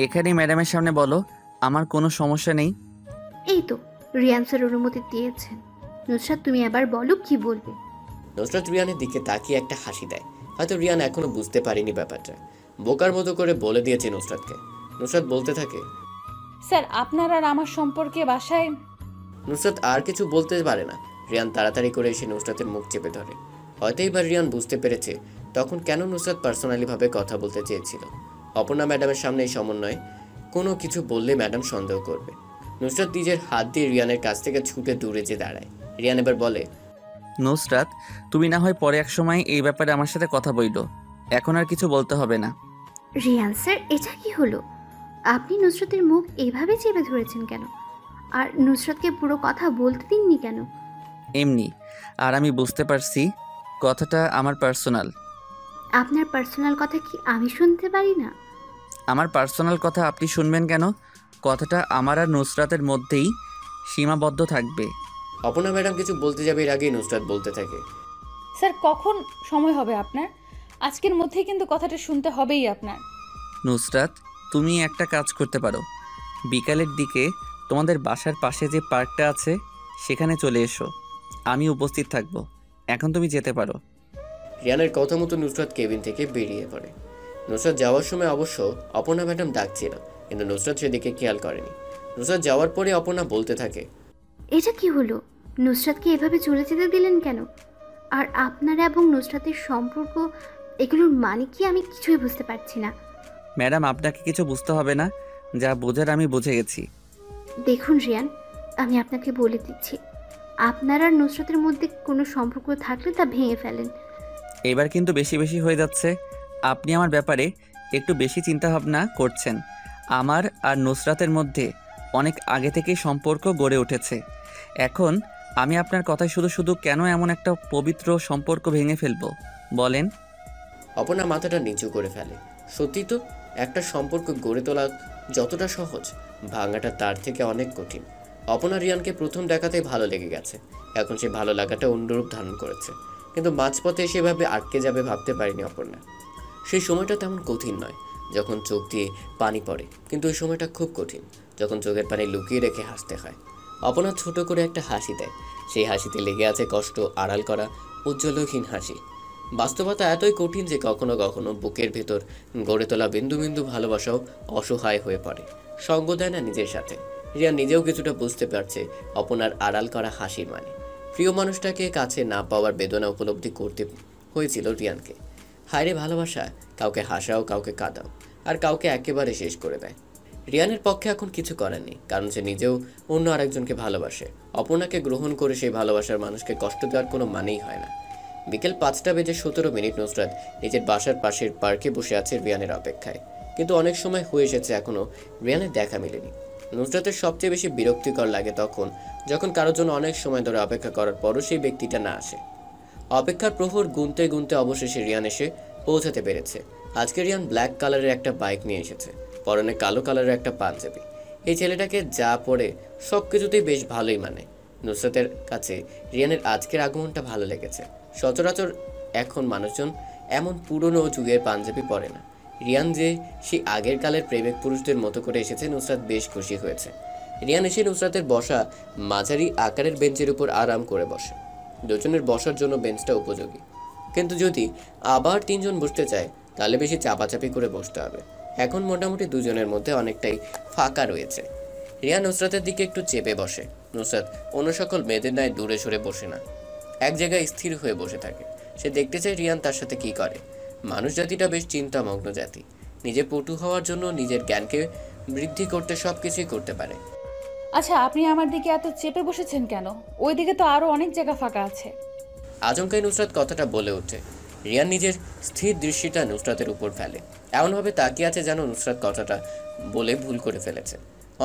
এখানে ম্যাডামের সামনে বলো, আমার কোনো সমস্যা নেই। এই তো রিয়ান স্যার অনুমতি দিয়েছেন। নুসরাত তুমি আবার বলো কি বলবে। নুসরাত রিয়ানের দিকে তাকিয়ে একটা হাসি দেয়। হয়তো রিয়ান এখনো বুঝতে পারেনি ব্যাপারটা। বোকার মতো করে বলে দিয়েছে নুসরাতকে। নুসরাত বলতে থাকে, স্যার আপনার আর আমার সম্পর্কে বাসায়। নুসরাত আর কিছু বলতে পারে না। রিয়ান তাড়াতাড়ি করে এসে নুসরাতের মুখ চেপে ধরে। হয়তো এবার রিয়ান বুঝতে পেরেছে তখন কেন নুসরাত পার্সোনালিভাবে কথা বলতে চেয়েছিল। অপর্ণা ম্যাডামের সামনে এই সমন্বয়ে কোনো কিছু বললে ম্যাডাম সন্দেহ করবে। নুসরাত নিজের হাত দিয়ে রিয়ানের কাছ থেকে ছুটে দূরে যে দাঁড়ায়। রিয়ান এবার বলে, নুসরাত, তুমি না হয় পরে এক সময় এই ব্যাপারে আমার সাথে কথা বইলো, এখন আর কিছু বলতে হবে না। রিয়ান স্যার এটা কি হলো? আপনি নুসরাতের মুখ এইভাবে চেপে ধরেছেন কেন? আর নুসরাতকে পুরো কথা বলতে দিননি কেন? এমনি। আর আমি বুঝতে পারছি কথাটা আমার পার্সোনাল। আপনার পার্সোনাল কথা কি আমি শুনতে পারি না? আমার পার্সোনাল কথা আপনি শুনবেন কেন? কথাটা আমার আর নুসরাতের মধ্যেই সীমাবদ্ধ থাকবে। অপর্ণা ম্যাডাম কিছু বলতে যাবে এর আগেই নুসরাত বলতে থাকে, স্যার কখন সময় হবে আপনার? আজকের মধ্যেই কিন্তু কথাটা শুনতে হবেই আপনার। নুসরাত, তুমি একটা কাজ করতে পারো, বিকালের দিকে তোমাদের বাসার পাশে যে পার্কটা আছে সেখানে চলে এসো, আমি উপস্থিত থাকবো। এখন তুমি যেতে পারো। রিয়ানের কথা মতো নুসরাত কেবিন থেকে বেরিয়ে পড়ে। নুসরাত যাওয়ার সময় অবশ্য অপর্ণা ম্যাডাম ডাকছিল, কিন্তু নুসরাত সেদিকে খেয়াল করেনি। নুসরাত যাওয়ার পরে অপর্ণা বলতে থাকে, এটা কি হলো? নুসরাতকে এভাবে চলে যেতে দিলেন কেন? আর আপনারা এবং নুসরাতের সম্পর্ক, এগুলোর মানে কি আমি কিছুই বুঝতে পারছি না। ম্যাডাম, আপনাকে কিছু বুঝতে হবে না, যা বোঝার আমি বুঝে গেছি। দেখুন রিয়ান, আমি আপনাকে বলে দিচ্ছি, আপনার আর নুসরাতের মধ্যে কোনো সম্পর্ক থাকলে তা ভেঙে ফেলেন। এবার কিন্তু বেশি বেশি হয়ে যাচ্ছে। আপনি আমার ব্যাপারে একটু বেশি চিন্তাভাবনা করছেন। আমার আর নুসরাতের মধ্যে অনেক আগে থেকেই সম্পর্ক গড়ে উঠেছে। এখন আমি আপনার কথায় শুধু শুধু কেন এমন একটা পবিত্র সম্পর্ক ভেঙে ফেলবো বলেন? অপর্ণা মাথাটা নিচু করে ফেলে। সত্যি তো, একটা সম্পর্ক গড়ে তোলা যতটা সহজ, ভাঙাটা তার থেকে অনেক কঠিন। অপর্ণা রিয়ানকে প্রথম দেখাতেই ভালো লেগে গেছে। এখন সে ভালো লাগাটা অন্যরূপ ধারণ করেছে, কিন্তু মাঝপথে সেভাবে আটকে যাবে ভাবতে পারিনি অপর্ণা। সেই সময়টা তেমন কঠিন নয় যখন চোখ দিয়ে পানি পড়ে, কিন্তু ওই সময়টা খুব কঠিন যখন চোখের পানি লুকিয়ে রেখে হাসতে হয়। অপর্ণা ছোট করে একটা হাসি দেয়। সেই হাসিতে লেগে আছে কষ্ট আড়াল করা উজ্জ্বলহীন হাসি। বাস্তবতা এতই কঠিন যে কখনো কখনো বুকের ভেতর গড়ে তোলা বিন্দু বিন্দু ভালোবাসাও অসহায় হয়ে পড়ে, সঙ্গ দেয় না নিজের সাথে। রিয়া নিজেও কিছুটা বুঝতে পারছে অপর্ণার আড়াল করা হাসির মানে। প্রিয় মানুষটাকে কাছে না পাওয়ার বেদনা উপলব্ধি করতে হয়েছিল রিয়ানকে। হায়রে ভালোবাসা, কাউকে হাসাও, কাউকে কাঁদাও, আর কাউকে একেবারে শেষ করে দেয়। রিয়ানের পক্ষে এখন কিছু করার নেই, কারণ সে নিজেও অন্য আরেকজনকে ভালোবাসে। অপর্ণাকে গ্রহণ করে সেই ভালোবাসার মানুষকে কষ্ট দেওয়ার কোনো মানেই হয় না। বিকেল 5:17 নুসরাত নিজের বাসার পাশের পার্কে বসে আছে রিয়ানের অপেক্ষায়, কিন্তু অনেক সময় হয়ে এসেছে এখনও রিয়ানের দেখা মেলেনি। নুসরাতের সবচেয়ে বেশি বিরক্তিকর লাগে তখন যখন কারোর জন্য অনেক সময় ধরে অপেক্ষা করার পরও সেই ব্যক্তিটা না আসে। অপেক্ষার প্রহর গুনতে গুনতে অবশেষে রিয়ান এসে পৌঁছাতে পেরেছে। আজকে রিয়ান ব্ল্যাক কালারের একটা বাইক নিয়ে এসেছে, পরনে কালো কালারের একটা পাঞ্জাবি। এই ছেলেটাকে যা পরে সব কিছুতেই বেশ ভালোই মানে। নুসরাতের কাছে রিয়ানের আজকের আগমনটা ভালো লেগেছে। সচরাচর এখন মানুষজন এমন পুরনো যুগের পাঞ্জাবি পরে না। রিয়ান যে সেই আগের কালের প্রেমিক পুরুষদের মতো করে এসেছে, নুসরাত বেশ খুশি হয়েছে। রিয়ান এসে নুসরাতের বসা মাঝারি আকারের বেঞ্চের উপর আরাম করে বসে। দুজনের বসার জন্য বেঞ্চটা উপযোগী, কিন্তু যদি আবার 3 জন বসতে চায় তাহলে বেশি চাপাচাপি করে বসতে হবে। এখন মোটামুটি দুজনের মধ্যে অনেকটাই ফাঁকা রয়েছে। রিয়ান নুসরাতের দিকে একটু চেপে বসে। নুসরাত অন্য সকল মেয়েদের ন্যায় দূরে সরে বসে না, এক জায়গায় স্থির হয়ে বসে থাকে। সে দেখতে চায় রিয়ান তার সাথে কি করে। মানুষ জাতিটা বেশ চিন্তামগ্ন জাতি। নিজে পটু হওয়ার জন্য নিজের জ্ঞানকে বৃদ্ধি করতে সব কিছুই করতে পারে। আচ্ছা, আপনি আমার দিকে এত চেপে বসেছেন কেন? ওই দিকে তো আরো অনেক জায়গা ফাঁকা আছে। আচমকাই নুসরাত কথাটা বলে ওঠে। রিয়ান নিজের স্থির দৃষ্টিটা নুসরাতের উপর ফেলে, এমনভাবে তাকিয়ে আছে যেন নুসরাত কথাটা বলে ভুল করে ফেলেছে।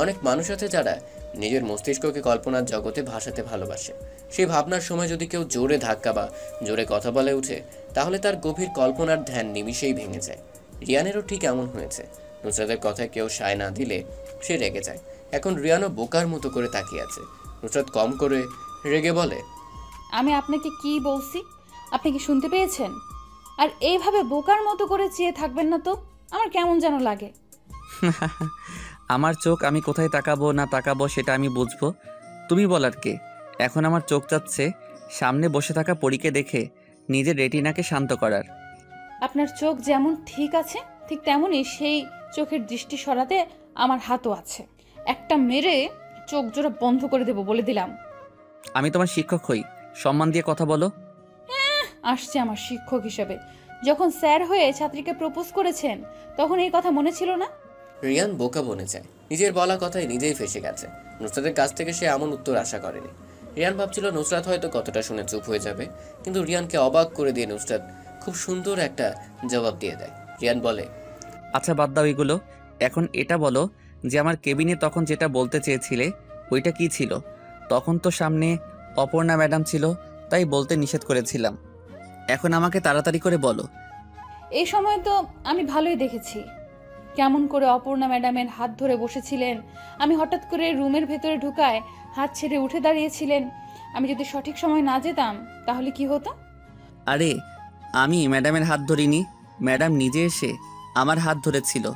অনেক মানুষ আছে যারা নিজের মস্তিষ্ককে কল্পনার জগতে ভাসাতে ভালোবাসে। সেই ভাবনার সময় যদি কেউ জোরে ধাক্কা বা জোরে কথা বলে উঠে, তাহলে তার গভীর কল্পনার ধ্যান নিমিষেই ভেঙে যায়। রিয়ানেরও ঠিক এমন হয়েছে। নুসরাতের কথায় কেউ সায় না দিলে সে রেগে যায়। এখন রিয়ানও বোকার মতো করে তাকিয়ে আছে। নুসরাত কম করে রেগে বলে, আমি আপনাকে কি বলছি আপনি কি শুনতে পেয়েছেন? আর এইভাবে বোকার মতো করে চেয়ে থাকবেন না তো। আমার কেমন যেন লাগে। আমার চোখ আমি কোথায় তাকাবো না তাকাবো সেটা আমি বুঝবো, তুমি বলার কে? এখন আমার চোখ যাচ্ছে সামনে বসে থাকা পরীকে দেখে নিজের রেটিনাকে শান্ত করার। আপনার চোখ যেমন ঠিক আছে ঠিক তেমনই সেই চোখের দৃষ্টি সরাতে আমার হাতও আছে। একটা মেরে চোখ জোড়া বন্ধ করে দেবো বলে দিলাম। আমি তোমার শিক্ষক হই, সম্মান দিয়ে কথা বলো। আসছে আমার শিক্ষক হিসেবে, যখন স্যার হয়ে ছাত্রীকে প্রপোজ করেছেন তখন এই কথা মনে ছিল না? রিয়ান বোকা বনে যায়, নিজের বলা কথায় নিজেই ফেসে গেছে। নুসরাতের কাছ থেকে সে এমন উত্তর আশা করেনি। রিয়ান ভাবছিল নুসরাত হয়তো কতটা শুনে চুপ হয়ে যাবে, কিন্তু রিয়ানকে অবাক করে দিয়ে নুসরাত খুব সুন্দর একটা জবাব দিয়ে দেয়। রিয়ান বলে, আচ্ছা বাদ দাও এগুলো, এখন এটা বলো যে আমার কেবিনে তখন যেটা বলতে চেয়েছিলে ওইটা কি ছিল? তখন তো সামনে অপর্ণা ম্যাডাম ছিল, তাই বলতে নিষেধ করেছিলাম। এখন আমাকে তাড়াতাড়ি করে বলো। এই সময় তো আমি ভালোই দেখেছি কেমন করে অপর্ণা ম্যাডামের হাত ধরে বসেছিলেন। আমি হঠাৎ করে রুমের ভেতরে ঢুকায় হাত ছেড়ে উঠে দাঁড়িয়েছিলেন। আমি যদি সঠিক সময় না যেতাম তাহলে কি হতো? আরে আমি ম্যাডামের হাত ধরিনি, ম্যাডাম নিজে এসে আমার হাত ধরেছিল।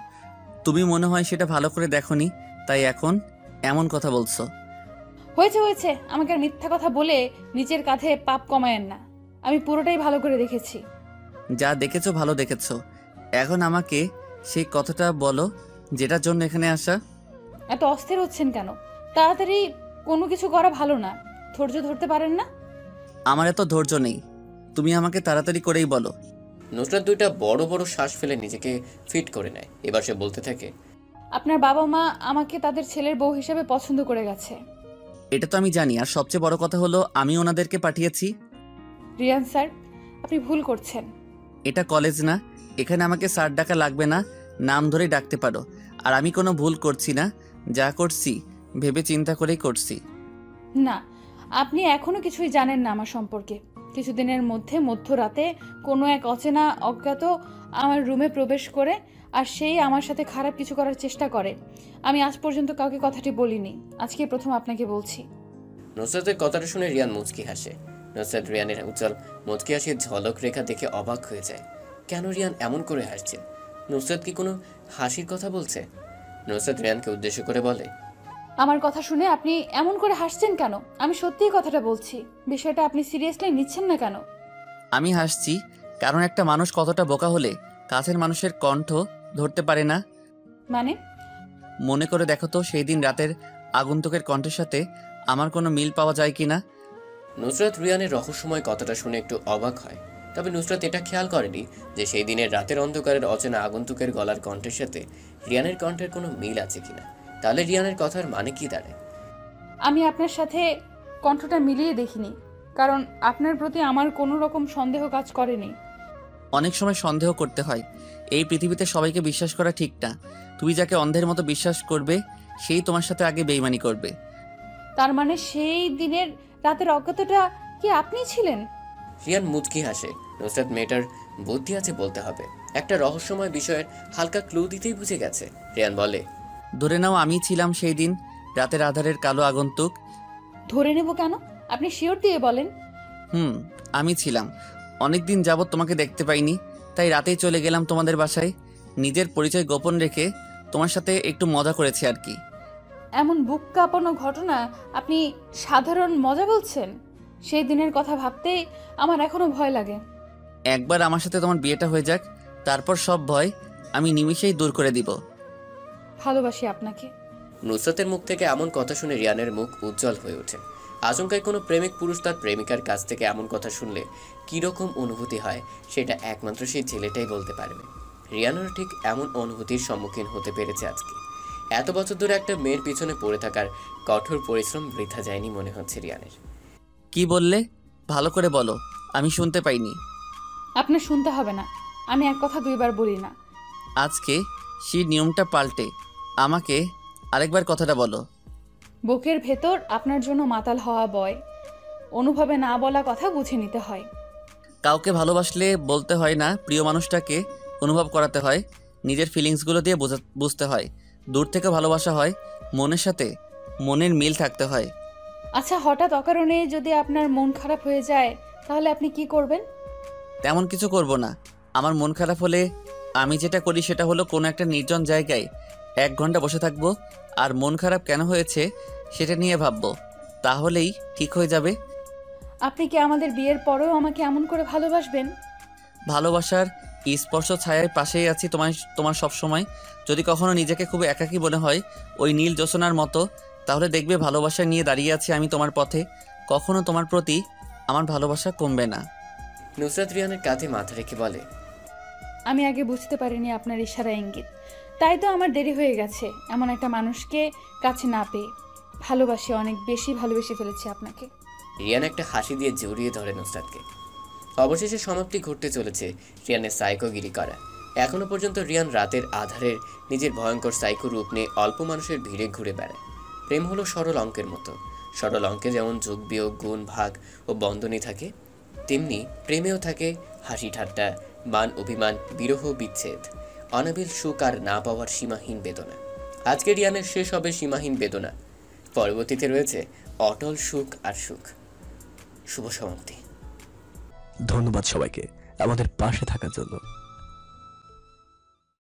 তুমি মনে হয় সেটা ভালো করে দেখোনি, তাই এখন এমন কথা বলছো। হয়েছে হয়েছে, আমাকে আর মিথ্যা কথা বলে নিজের কাঁধে পাপ কমায়েন না। আমি পুরোটাই ভালো করে দেখেছি। যা দেখেছো ভালো দেখেছো, এখন আমাকে সেই কথাটা বলো যেটার জন্য এখানে আসা। এত অস্থির হচ্ছেন কেন? তাড়াতাড়ি কোনো কিছু করা ভালো না, ধৈর্য ধরতে পারেন না? আমার এত ধৈর্য নেই, তুমি আমাকে তাড়াতাড়ি করেই বলো। নুসরাত দুইটা বড় বড় শ্বাস ফেলে নিজেকে ফিট করে নেয়। এবার সে বলতে থাকে, আপনার বাবা মা আমাকে তাদের ছেলের বউ হিসেবে পছন্দ করে গেছে। এটা তো আমি জানি, আর সবচেয়ে বড় কথা হলো আমি ওনাদেরকে পাঠিয়েছি। রিয়ান স্যার, আপনি ভুল করছেন। এটা কলেজ না, এখানে আমাকে স্যার ডাকা লাগবে না, নাম ধরেই ডাকতে পারো। আর আমি কোনো ভুল করছি না, যা করছি ভেবে চিন্তা করেই করছি। না, আপনি এখনো কিছুই জানেন না আমার সম্পর্কে। কিছুদিনের মধ্যে মধ্যরাতে কোনো এক অচেনা অজ্ঞাত আমার রুমে প্রবেশ করে আর সেই আমার সাথে খারাপ কিছু করার চেষ্টা করে। আমি আজ পর্যন্ত কাউকে কথাটি বলিনি, আজকে প্রথম আপনাকে বলছি। নুসরাতের কথাটা শুনে রিয়ান মুচকি হাসে। নুসরাত রিয়ানের উজ্জ্বল মুচকি হাসির ঝলক রেখা দেখে অবাক হয়ে যায়। কেন রিয়ান এমন করে হাসছে? নুসরাত কি কোনো হাসির কথা বলছে? নুসরাত রিয়ানকে উদ্দেশ্য করে বলে, আমার কথা শুনে আপনি এমন করে হাসছেন কেন? আমি সত্যিই কথাটা বলছি, বিষয়টা আপনি সিরিয়াসলি নিচ্ছেন না কেন? আমি হাসছি কারণ একটা মানুষ কতটা বোকা হলে কাছের মানুষের কণ্ঠ ধরতে পারে না। মানে? মনে করে দেখো তো সেই দিন রাতের আগন্তুকের কণ্ঠের সাথে আমার কোনো মিল পাওয়া যায় কিনা। নুসরাত রিয়ানের রহস্যময় কথাটা শুনে একটু অবাক হয়। তবে নুসরাত এটা খেয়াল করেনি যে সেই দিনের রাতের অন্ধকারের অচেনা আগন্তুকের গলার কণ্ঠের সাথে রিয়ানের কণ্ঠের কোনো মিল আছে কিনা। তাহলে রিয়ানের কথার মানে কি দাঁড়ায়? আমি আপনার সাথে কণ্ঠটা মিলিয়ে দেখিনি, কারণ আপনার প্রতি আমার কোনো রকম সন্দেহ কাজ করেনি। অনেক সময় সন্দেহ করতে হয়, এই পৃথিবীতে সবাইকে বিশ্বাস করা ঠিক না। তুমি যাকে অন্ধের মতো বিশ্বাস করবে সেই তোমার সাথে আগে বেইমানি করবে। তার মানে সেই দিনের রাতের অজ্ঞাতটা কি আপনি ছিলেন? রিয়ান মুচকি হাসে। নুসরাত মেয়েটার বুদ্ধি আছে বলতে হবে, একটা রহস্যময় বিষয়ের হালকা ক্লু দিতেই বুঝে গেছে। রিয়ান বলে, ধরে নাও আমি ছিলাম সেই দিন রাতের আধারের কালো আগন্তুক। ধরে নেব কেন? আপনি শিওর দিয়ে বলেন। আমি ছিলাম। অনেকদিন যাবত তোমাকে দেখতে পাইনি, তাই রাতেই চলে গেলাম তোমাদের বাসায়। নিজের পরিচয় গোপন রেখে তোমার সাথে একটু মজা করেছি আর কি। এমন বুক কাঁপানো ঘটনা আপনি সাধারণ মজা বলছেন? সেই দিনের কথা ভাবতেই আমার এখনো ভয় লাগে। একবার আমার সাথে তোমার বিয়েটা হয়ে যাক, তারপর সব ভয় আমি নিমিষেই দূর করে দিব। ভালোবাসি আপনাকে। নুসরাতের মুখ থেকে এমন কথা শুনে রিয়ানের মুখ উজ্জ্বল হয়ে ওঠে। আচমকাই কোনো প্রেমিক পুরুষ তার প্রেমিকার কাছ থেকে এমন কথা শুনলে কীরকম অনুভূতি হয় সেটা একমাত্র সেই ছেলেটাই বলতে পারবে। রিয়ানের ঠিক এমন অনুভূতির সম্মুখীন হতে পেরেছে আজকে। এত বছর ধরে একটা মেয়ের পিছনে পড়ে থাকার কঠোর পরিশ্রম বৃথা যায়নি মনে হচ্ছে রিয়ানের। কি বললে? ভালো করে বলো, আমি শুনতে পাইনি। আপনার শুনতে হবে না, আমি এক কথা দুইবার বলি না। আজকে সেই নিয়মটা পাল্টে আমাকে আরেকবার কথাটা বলো। বুকের ভেতর আপনার জন্য মাতাল হওয়া বয়, অনুভবে না বলা কথা বুঝে নিতে হয়। কাউকে ভালোবাসলে বলতে হয় না, প্রিয় মানুষটাকে অনুভব করাতে হয়, নিজের ফিলিংসগুলো দিয়ে বুঝতে হয়। দূর থেকে ভালোবাসা হয়, মনের সাথে মনের মিল থাকতে হয়। আচ্ছা, হঠাৎ অকারণে যদি আপনার মন খারাপ হয়ে যায় তাহলে আপনি কি করবেন? তেমন কিছু করব না। আমার মন খারাপ হলে আমি যেটা করি সেটা হলো কোনো একটা নির্জন জায়গায় 1 ঘন্টা বসে থাকবো আর মন খারাপ কেন হয়েছে সেটা নিয়ে ভাববো, তাহলেই ঠিক হয়ে যাবে। আপনি কি আমাদের বিয়ের পরেও আমাকে এমন করে ভালোবাসবেন? ভালোবাসার স্পর্শ ছায়ার পাশেই আছি তোমার সব সময়। যদি কখনো নিজেকে খুব একাকী মনে হয় ওই নীল জ্যোৎস্নার মতো, তাহলে দেখবে ভালোবাসা নিয়ে দাঁড়িয়ে আছি আমি তোমার পথে। কখনো তোমার প্রতি আমার ভালোবাসা কমবে না। নুসরাত রিয়ানের কাঁধে মাথা রেখে বলে, আমি আগে বুঝতে পারিনি আপনার ইশারা ইঙ্গিত, তাই তো আমার দেরি হয়ে গেছে এমন একটা মানুষকে কাছে না পেয়ে। ভালোবাসি, অনেক বেশি ভালোবেসে ফেলেছি আপনাকে। রিয়ান একটা হাসি দিয়ে জড়িয়ে ধরে নুসরাতকে। অবশেষে সমাপ্তি ঘটতে চলেছে রিয়ানের সাইকোগিরি করা। এখনো পর্যন্ত রিয়ান রাতের আধারের নিজের ভয়ঙ্কর সাইকো রূপ নিয়ে অল্প মানুষের ভিড়ে ঘুরে বেড়ায়। প্রেম হলো সরল অঙ্কের মতো। সরল অঙ্কে যেমন যোগ বিয়োগ গুণ ভাগ ও বন্ধনী থাকে, তেমনি প্রেমেও থাকে হাসি ঠাট্টা, মান অভিমান, বিরহ বিচ্ছেদ, অনাবিল সুখ আর না পাওয়ার সীমাহীন বেদনা। আজকে রিয়ানের শেষ হবে সীমাহীন বেদনা, পরবর্তীতে রয়েছে অটল সুখ আর সুখ। শুভ সমাপ্তি। ধন্যবাদ সবাইকে আমাদের পাশে থাকার জন্য।